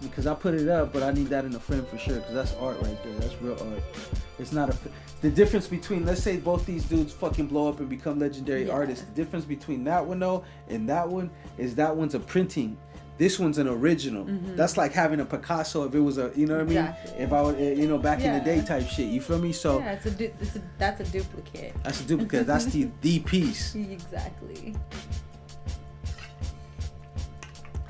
Because I put it up, but I need that in the frame for sure. Because that's art right there. That's real art. It's not the difference between, let's say both these dudes fucking blow up and become legendary artists. The difference between that one though and that one is that one's a printing. This one's an original. That's like having a Picasso if it was a, you know what I mean? If I would, back in the day type shit. You feel me? So yeah, that's a duplicate. That's a duplicate. That's the piece. Exactly.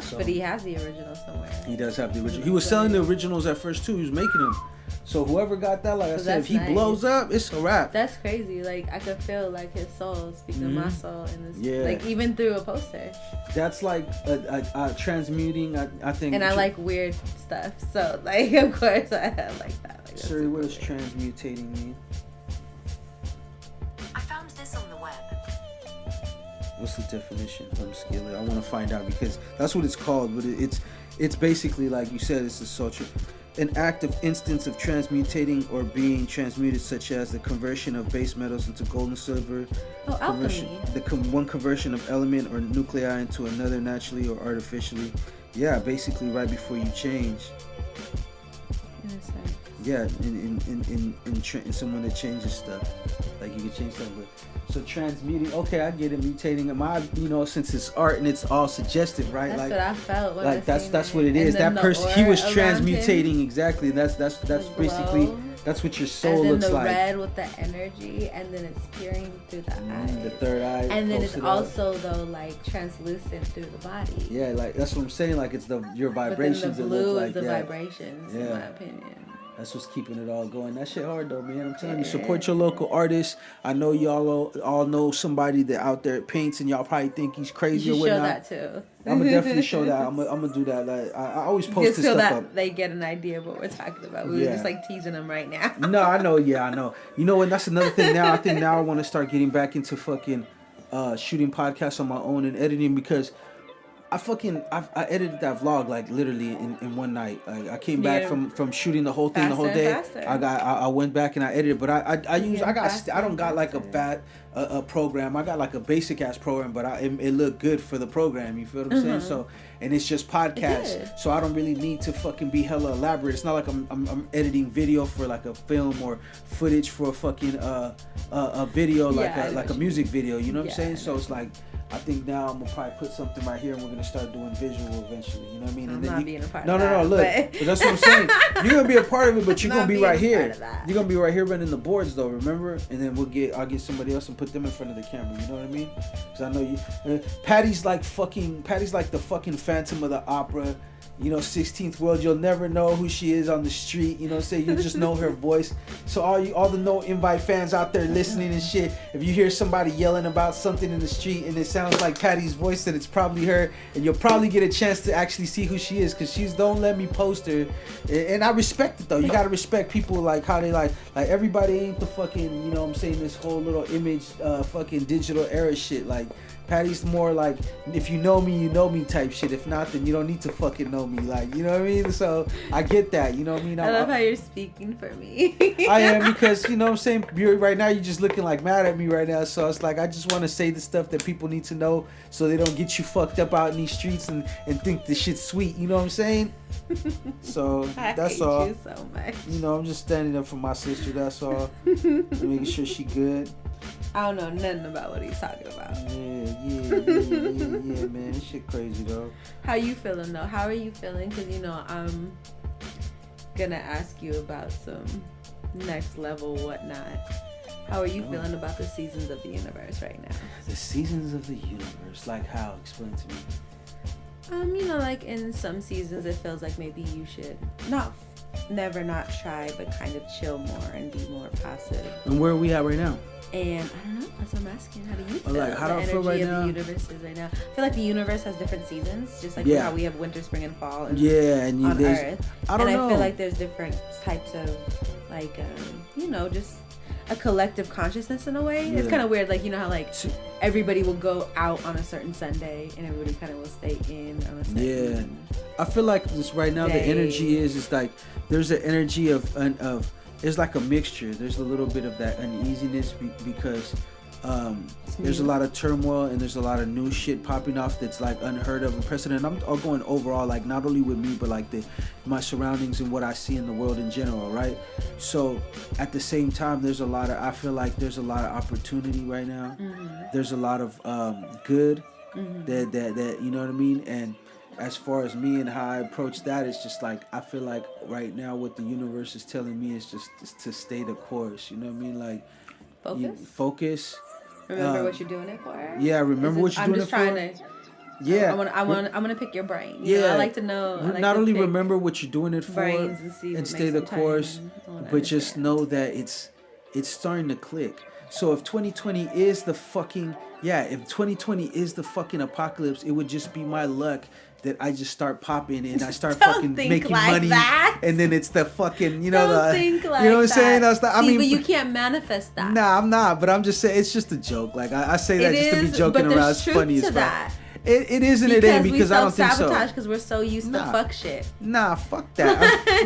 So, but he has the original somewhere. He does have the original. He was selling the originals at first too. He was making them. So whoever got that, like I said, if he blows up, it's a wrap. That's crazy. Like I could feel like his soul speaking my soul in this. Yeah. Like even through a poster. That's like a transmuting. I think. And I like weird stuff. So like of course I like that. Like, Siri, what does transmutating mean? I found this on the web. What's the definition? I want to find out because that's what it's called. But it's basically like you said. It's a social. An active instance of transmutating or being transmuted, such as the conversion of base metals into gold and silver. Oh, alchemy. One conversion of element or nuclei into another naturally or artificially. Yeah, basically right before you change. In a sense. Yeah, in someone that changes stuff. Like you can change stuff, but so transmuting. Okay, I get it. Mutating. Since it's art and it's all suggestive, right? That's like what I felt. When that's what it is. That person, he was transmutating exactly. That's basically That's what your soul and then looks the like. red with the energy, and then it's peering through the eye. The third eye. And then it's posted also though like translucent through the body. Yeah, like that's what I'm saying. Like it's your vibrations. But then the that blue look is like, the vibrations, in my opinion. That's what's keeping it all going. That shit hard though, man. I'm telling you, support your local artists. I know y'all all know somebody that out there paints, and y'all probably think he's crazy or whatnot. Show that too. I'm gonna definitely show that. I'm gonna do that. Like I always post just this so stuff that up. they get an idea of what we're talking about. We were just like teasing them right now. No, I know. Yeah, I know. You know what? That's another thing. Now I think I want to start getting back into fucking shooting podcasts on my own and editing, because I edited that vlog like literally in one night. Like I came back from shooting the whole thing the whole day. I went back and I edited, but I don't got like a program. I got like a basic ass program, but it looked good for the program. You feel what I'm saying? So, and it's just podcasts, so I don't really need to fucking be hella elaborate. It's not like I'm editing video for like a film or footage for a fucking a video like a music video. You know what I'm saying? So it's like, I think now I'm gonna probably put something right here, and we're gonna start doing visual eventually. You know what I mean? And I'm then not being a part no, of that. Look, but that's what I'm saying. You're gonna be a part of it, but you're gonna be right here. You're gonna be right here running the boards, though. Remember? And then I'll get somebody else and put them in front of the camera. You know what I mean? Because I know you. Patty's like the fucking Phantom of the Opera. You know, 16th World, you'll never know who she is on the street. You know what I'm saying? You just know her voice. So all the No Invite fans out there listening and shit, if you hear somebody yelling about something in the street and it sounds like Patty's voice, then it's probably her. And you'll probably get a chance to actually see who she is, because she's don't let me post her. And I respect it, though. You got to respect people, like how they like everybody ain't the fucking, you know what I'm saying, this whole little image fucking digital era shit. Like, Patty's more like, if you know me, you know me type shit. If not, then you don't need to fucking know me. Like, you know what I mean? So I get that. You know what I mean? I love how you're speaking for me. I am, because, you know what I'm saying? Right now, you're just looking like mad at me right now. So it's like, I just want to say the stuff that people need to know, so they don't get you fucked up out in these streets and think the shit's sweet. You know what I'm saying? So that's all. I hate you so much. You know, I'm just standing up for my sister. That's all. Making sure she good. I don't know nothing about what he's talking about. Yeah, man. This shit crazy, though. How you feeling, though? How are you feeling? Because, you know, I'm gonna ask you about some next level whatnot. How are you feeling about the seasons of the universe right now? The seasons of the universe? Like how? Explain to me. You know, like in some seasons it feels like maybe you should never not try, but kind of chill more and be more passive. And where are we at right now? And I don't know, that's what I'm asking. How do you feel? Like, how do I feel right now? The universe is right now. I feel like the universe has different seasons, just like how we have winter, spring, and fall. And on Earth. I feel like there's different types of, like, you know, just a collective consciousness in a way. It's kind of weird, like, you know how like everybody will go out on a certain Sunday and everybody kind of will stay in on a certain I feel like this right now, the energy is like there's an energy of it's like a mixture. There's a little bit of that uneasiness because there's a lot of turmoil and there's a lot of new shit popping off that's like unheard of and precedent. I'm all going overall, like not only with me, but like my surroundings and what I see in the world in general, right? So at the same time, I feel like there's a lot of opportunity right now. There's a lot of good that you know what I mean? And as far as me and how I approach that, it's just like, I feel like right now what the universe is telling me is just to stay the course. You know what I mean? Like, focus. Remember what you're doing it for? Yeah, remember what you're doing it for? I'm just trying to... I want to pick your brain. You know, I like to know... Not only remember what you're doing it for and stay the course, but just know that it's starting to click. So if 2020 is the fucking... Yeah, if 2020 is the fucking apocalypse, it would just be my luck that I just start popping and I start fucking making money, and then it's the fucking, you know, you know what I'm saying? I mean, but you can't manifest that. Nah, I'm not. But I'm just saying, it's just a joke. Like I say that just to be joking around. It's funny as fuck. It is and it ain't, because I don't think so. Because we're so used to fuck shit. Nah, fuck that.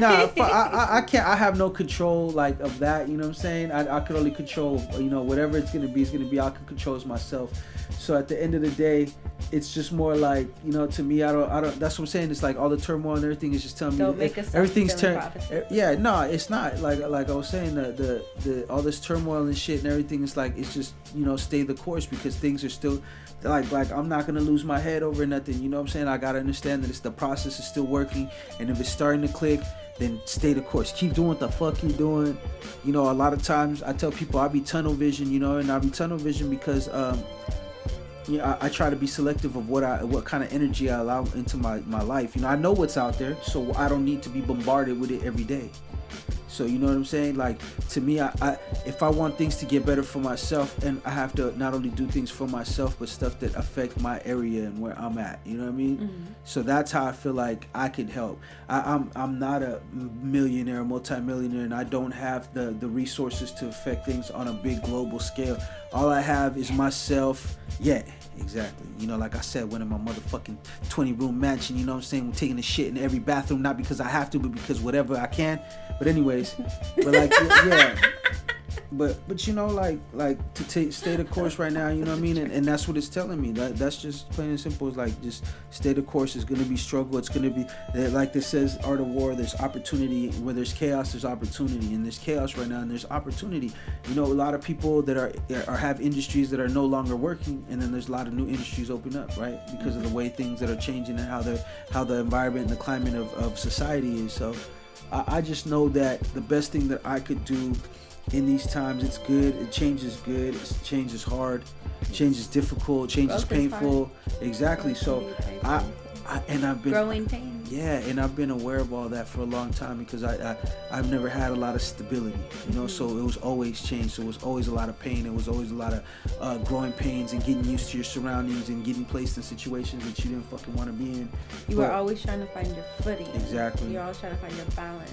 I can't. I have no control like of that. You know what I'm saying? I could only control, you know, whatever it's gonna be. I can control it myself. So at the end of the day, it's just more like, you know, to me, I don't. That's what I'm saying. It's like all the turmoil and everything is just telling me everything's turned. Yeah, no, it's not. Like I was saying, the all this turmoil and shit and everything is like, it's just, you know, stay the course, because things are still. Like I'm not gonna lose my head over nothing. You know what I'm saying? I gotta understand that the process is still working, and if it's starting to click, then stay the course. Keep doing what the fuck you're doing. You know, a lot of times I tell people I be tunnel vision, you know, and I be tunnel vision because I try to be selective of what kind of energy I allow into my life. You know, I know what's out there, so I don't need to be bombarded with it every day. So you know what I'm saying? Like, to me, I if I want things to get better for myself, and I have to not only do things for myself, but stuff that affect my area and where I'm at. You know what I mean? Mm-hmm. So that's how I feel like I could help. I'm not a millionaire, multimillionaire, and I don't have the resources to affect things on a big global scale. All I have is myself. Yeah, exactly. You know, like I said, when in my motherfucking 20-room mansion, you know what I'm saying? We're taking a shit in every bathroom, not because I have to, but because whatever I can. But anyways, but like, yeah. But you know, like to stay the course right now, you know what I mean? And that's what it's telling me. That's just plain and simple. It's like, just stay the course. It's going to be struggle. It's going to be, like this says, Art of War, there's opportunity. Where there's chaos, there's opportunity. And there's chaos right now, and there's opportunity. You know, a lot of people that are have industries that are no longer working, and then there's a lot of new industries open up, right? Because of the way things that are changing and how the environment and the climate of society is. So I just know that the best thing that I could do in these times, it's good. Change is good. Change is hard. Change is difficult. Change is painful. Exactly. So I've been growing pain. Yeah, and I've been aware of all that for a long time because I've never had a lot of stability, you know. So it was always change. So it was always a lot of pain. It was always a lot of growing pains and getting used to your surroundings and getting placed in situations that you didn't fucking want to be in. You were always trying to find your footing. Exactly. You're always trying to find your balance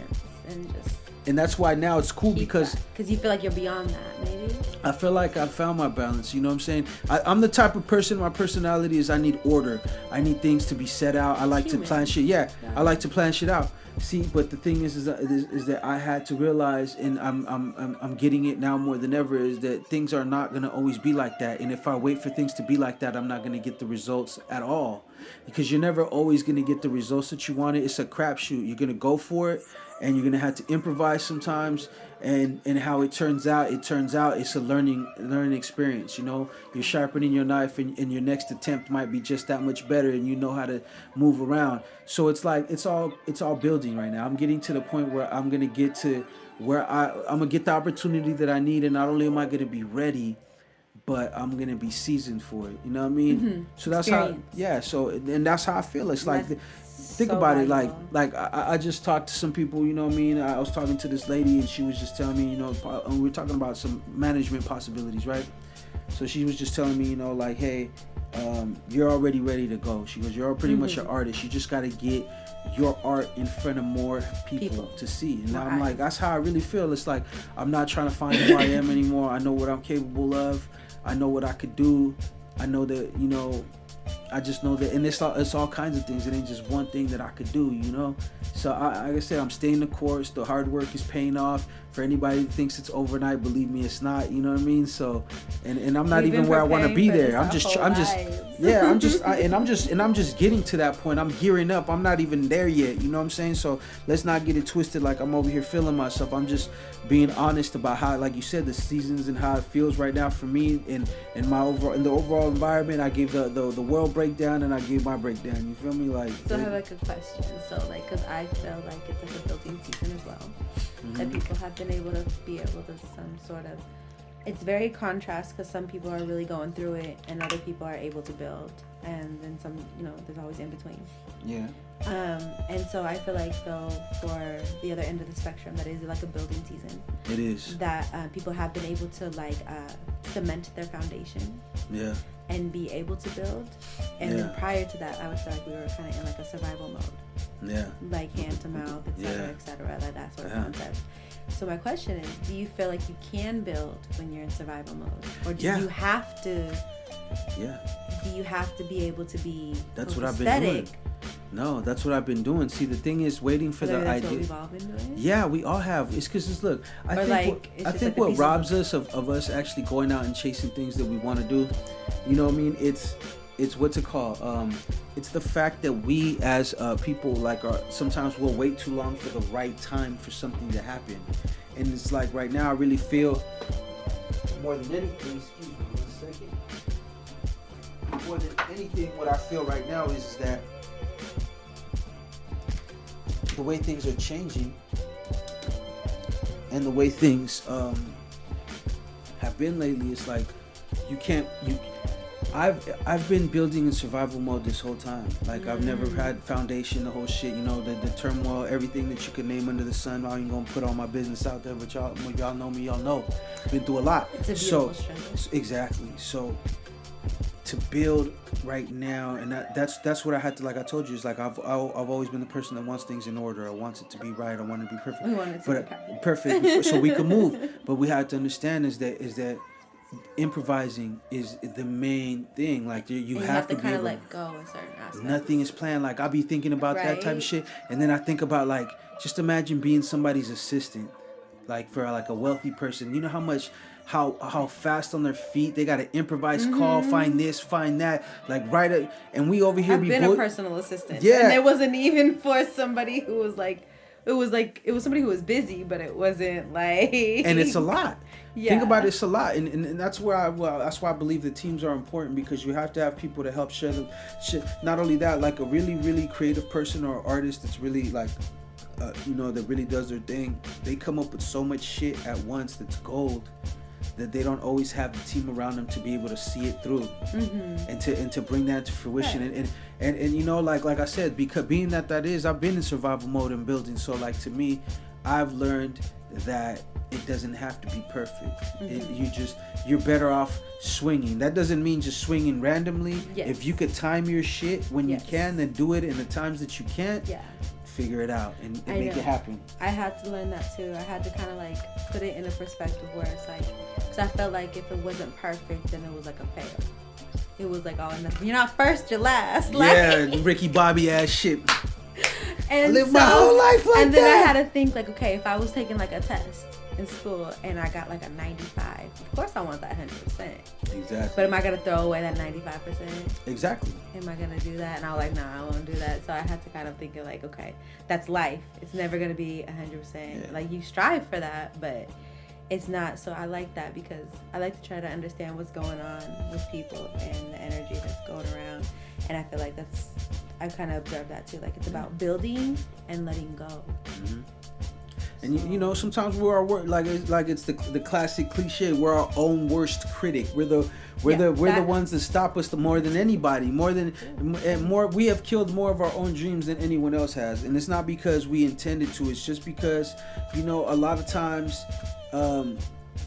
and just. And that's why now it's cool because you feel like you're beyond that, maybe. I feel like I've found my balance. You know what I'm saying? I'm the type of person. My personality is I need order. I need things to be set out. I like to plan shit. Yeah, I like to plan shit out. See, but the thing is that I had to realize, and I'm getting it now more than ever, is that things are not gonna always be like that. And if I wait for things to be like that, I'm not gonna get the results at all. Because you're never always gonna get the results that you wanted. It's a crapshoot. You're gonna go for it, and you're gonna have to improvise sometimes. And how it turns out it's a learning experience. You know, you're sharpening your knife, and your next attempt might be just that much better, and you know how to move around. So it's like it's all building right now. I'm getting to the point where I'm gonna get to where I'm gonna get the opportunity that I need, and not only am I gonna be ready, but I'm gonna be seasoned for it. You know what I mean? Mm-hmm. So that's experience. And that's how I feel. It's like. Think about it, like I just talked to some people, you know what I mean? I was talking to this lady, and she was just telling me, you know, we were talking about some management possibilities, right? So she was just telling me, you know, like, hey, you're already ready to go. She goes, you're pretty much an artist. You just got to get your art in front of more people to see. And I'm like, that's how I really feel. It's like, I'm not trying to find who I am anymore. I know what I'm capable of. I know what I could do. I know that, you know, I just know that, and it's all kinds of things. It ain't just one thing that I could do, you know. So like I said, I'm staying the course. The hard work is paying off. For anybody who thinks it's overnight, believe me, it's not. You know what I mean? So, and I'm not even where I want to be there. I'm just getting to that point. I'm gearing up. I'm not even there yet. You know what I'm saying? So let's not get it twisted. Like I'm over here feeling myself. I'm just being honest about how, like you said, the seasons and how it feels right now for me and my the overall environment. I gave the world breakdown, and I gave my breakdown. You feel me? Like. So I have like a question. So like, because I feel like it's like a building season as well. That people have been able to some sort of, it's very contrast because some people are really going through it and other people are able to build, and then some, you know, there's always in between. Yeah. And so I feel like though for the other end of the spectrum, that is like a building season. It is. That people have been able to like cement their foundation. Yeah. And be able to build. And then prior to that, I would feel like we were kind of in like a survival mode. Yeah. Like hand to mouth, et cetera, like that sort of concept. So my question is, do you feel like you can build when you're in survival mode? Or do you have to... Yeah. Do you have to be able to be... That's what I've been doing. No, that's what I've been doing. See, the thing is waiting for the idea. That's what we've all been doing? Yeah, we all have. It's because, look, I think what robs us of us actually going out and chasing things that we want to do, you know what I mean? It's what's it called? It's the fact that we as people sometimes we'll wait too long for the right time for something to happen. And it's like right now I really feel more than anything, excuse me 1 second. More than anything, what I feel right now is that the way things are changing and the way things have been lately, it's like I've been building in survival mode this whole time. Like I've never had foundation, the whole shit, you know, the turmoil, everything that you could name under the sun. I ain't gonna put all my business out there, but y'all know me, y'all know. Been through a lot. It's a beautiful struggle. Exactly. So to build right now, and that's what I had to, like I told you, is like I've always been the person that wants things in order. I want it to be right. I want it to be perfect. We want it to be perfect so we can move. But we have to understand is that improvising is the main thing. Like you have to kind of let go in certain aspects. Nothing is planned. Like I'll be thinking about that type of shit, and then I think about, like, just imagine being somebody's assistant, like for like a wealthy person. You know how fast on their feet they gotta improvise, call, find this, find that, like and we over here I've been a personal assistant. Yeah, and it wasn't even for somebody who was like. It was somebody who was busy, but it wasn't like. And it's a lot. Yeah. Think about it, it's a lot, and that's where that's why I believe the teams are important, because you have to have people to help share them. Not only that, like a really, really creative person or artist that's really like, that really does their thing. They come up with so much shit at once that's gold, that they don't always have the team around them to be able to see it through, and to bring that to fruition. Yeah. And you know, like I said, because being that is, I've been in survival mode and building. So like, to me, I've learned that it doesn't have to be perfect. You're better off swinging. That doesn't mean just swinging randomly. Yes. If you could time your shit when you can, then do it. In the times that you can't, figure it out and make it happen. I had to learn that too. I had to kind of like put it in a perspective where it's like, because I felt like if it wasn't perfect, then it was like a fail. It was like, oh, nothing. You're not first, you're last. Yeah, Ricky Bobby ass shit. And I lived my whole life like that. And then I had to think like, okay, if I was taking like a test in school and I got like a 95, of course I want that 100%. Exactly. But am I gonna throw away that 95%? Exactly. Am I gonna do that? And I was like, nah, I won't do that. So I had to kind of think of like, okay, that's life. It's never gonna be 100%. Yeah. Like, you strive for that, but it's not. So I like that, because I like to try to understand what's going on with people and the energy that's going around. And I feel like I've kind of observed that too. Like, it's about building and letting go. Mm-hmm. And you know, sometimes we're our worst, like it's the classic cliche. We're our own worst critic. We're the ones that stop us more than anybody. We have killed more of our own dreams than anyone else has. And it's not because we intended to. It's just because, you know, a lot of times,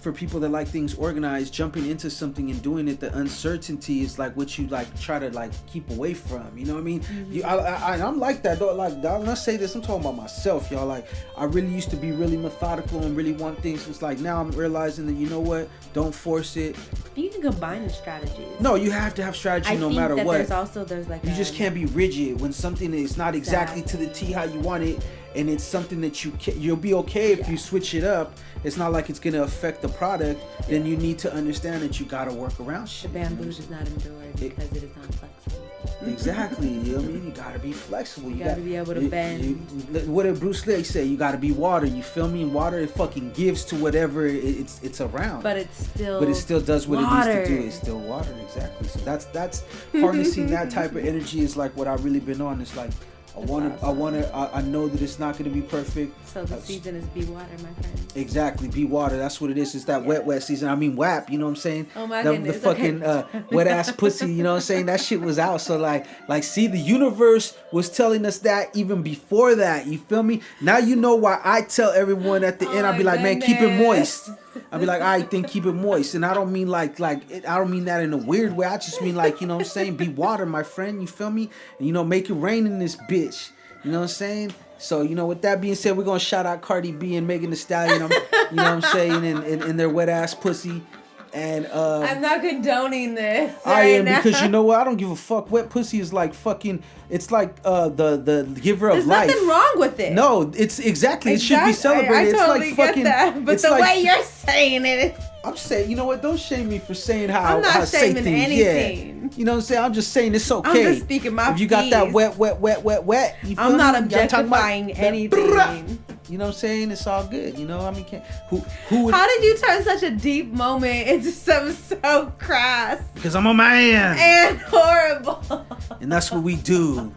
for people that like things organized, jumping into something and doing it, the uncertainty is like what you like try to like keep away from. You know what I mean? Mm-hmm. I'm like that though. Like, when I say this, I'm talking about myself, y'all. Like, I really used to be really methodical and really want things. It's like now I'm realizing that, you know what? Don't force it. You can combine the strategies. No, you have to have strategy no matter what. There's like you just can't be rigid when something is not exactly to the T how you want it. And it's something that you'll be okay if you switch it up. It's not like it's gonna affect the product. Then you need to understand that you gotta work around shit. The bamboo does not endure because it is not flexible. Exactly. You know what I mean? You gotta be flexible. You gotta be able to bend. What did Bruce Lee say? You gotta be water. You feel me? Water, it fucking gives to whatever it's around. But it still does what it needs to do. It's still water. Exactly. So that's harnessing that type of energy is like what I've really been on. It's like, I know that it's not going to be perfect. So the season is be water, my friend. Exactly, be water. That's what it is. It's that wet season. I mean, WAP, you know what I'm saying? Oh my goodness. The fucking wet ass pussy, you know what I'm saying? That shit was out. So like, see, the universe was telling us that even before that. You feel me? Now you know why I tell everyone at the end, I'll be like, man, keep it moist. I'll be like, all right, then keep it moist. And I don't mean I don't mean that in a weird way. I just mean like, you know what I'm saying? Be water, my friend. You feel me? And, you know, make it rain in this bitch. You know what I'm saying? So, you know, with that being said, we're going to shout out Cardi B and Megan Thee Stallion, you know what I'm saying, in their wet ass pussy. And I'm not condoning this. I am now. Because you know what? I don't give a fuck. Wet pussy is like fucking. It's like the giver of life. There's nothing wrong with it. No, it's exactly. It should be celebrated. I totally it's like fucking. Get that, but the way you're saying it. I'm saying, you know what? Don't shame me for saying how I'm not how say shaming things. anything. Yeah. You know what I'm saying? I'm just saying it's okay. I'm just speaking my If you got that wet. You I'm not me? objectifying anything. You know what I'm saying? It's all good. You know, I mean, who would... How did you turn such a deep moment into something so crass? Because I'm a man. And horrible. And that's what we do.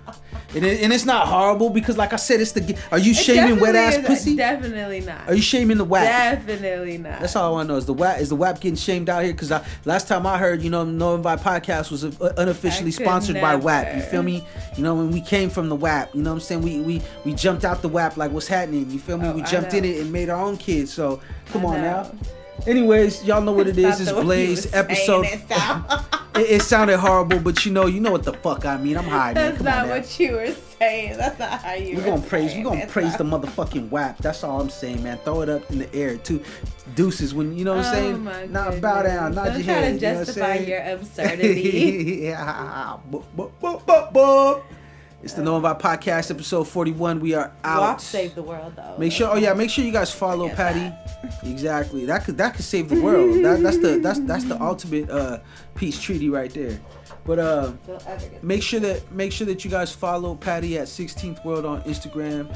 And it's not horrible because, like I said, it's the. Are you shaming wet ass pussy? Definitely not. Are you shaming the WAP? Definitely not. That's all I want to know. Is the WAP getting shamed out here? Because last time I heard, No Invite Podcast was unofficially sponsored by WAP. You feel me? When we came from the WAP, you know what I'm saying? We jumped out the WAP like what's happening? You feel me? We jumped in it and made our own kids. So come on now. Anyways, y'all know what it is. It's Blaze episode. It sounded horrible, but you know what the fuck I mean. I'm high, man. That's not what you were saying. That's not how you. We're gonna praise the motherfucking WAP. That's all I'm saying, man. Throw it up in the air too. Deuces when you know what I'm saying. Not bow down, not your head. Don't try to justify your absurdity. Yeah. It's the No Invite Podcast, episode 41. We are out. WAP save the world, though. Make sure you guys follow Patty. Exactly. That could save the world. That's the ultimate peace treaty right there. But make sure that you guys follow Patty at 16th World on Instagram.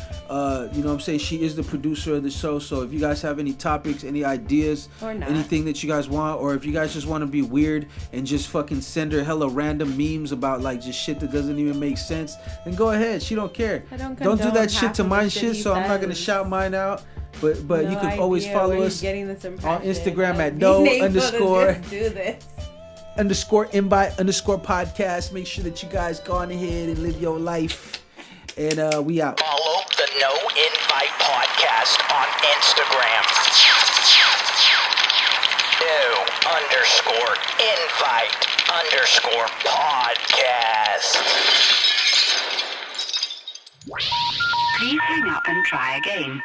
You know what I'm saying? She is the producer of the show. So if you guys have any topics, any ideas, anything that you guys want, or if you guys just want to be weird and just fucking send her hella random memes about like just shit that doesn't even make sense, then go ahead. She don't care. Don't do that shit to mine shit. So I'm not gonna shout mine out. But you can always follow us on Instagram at _invite_podcast. Make sure that you guys go on ahead and live your life. And we out. Follow the No Invite Podcast on Instagram. No_invite_podcast. Please hang up and try again.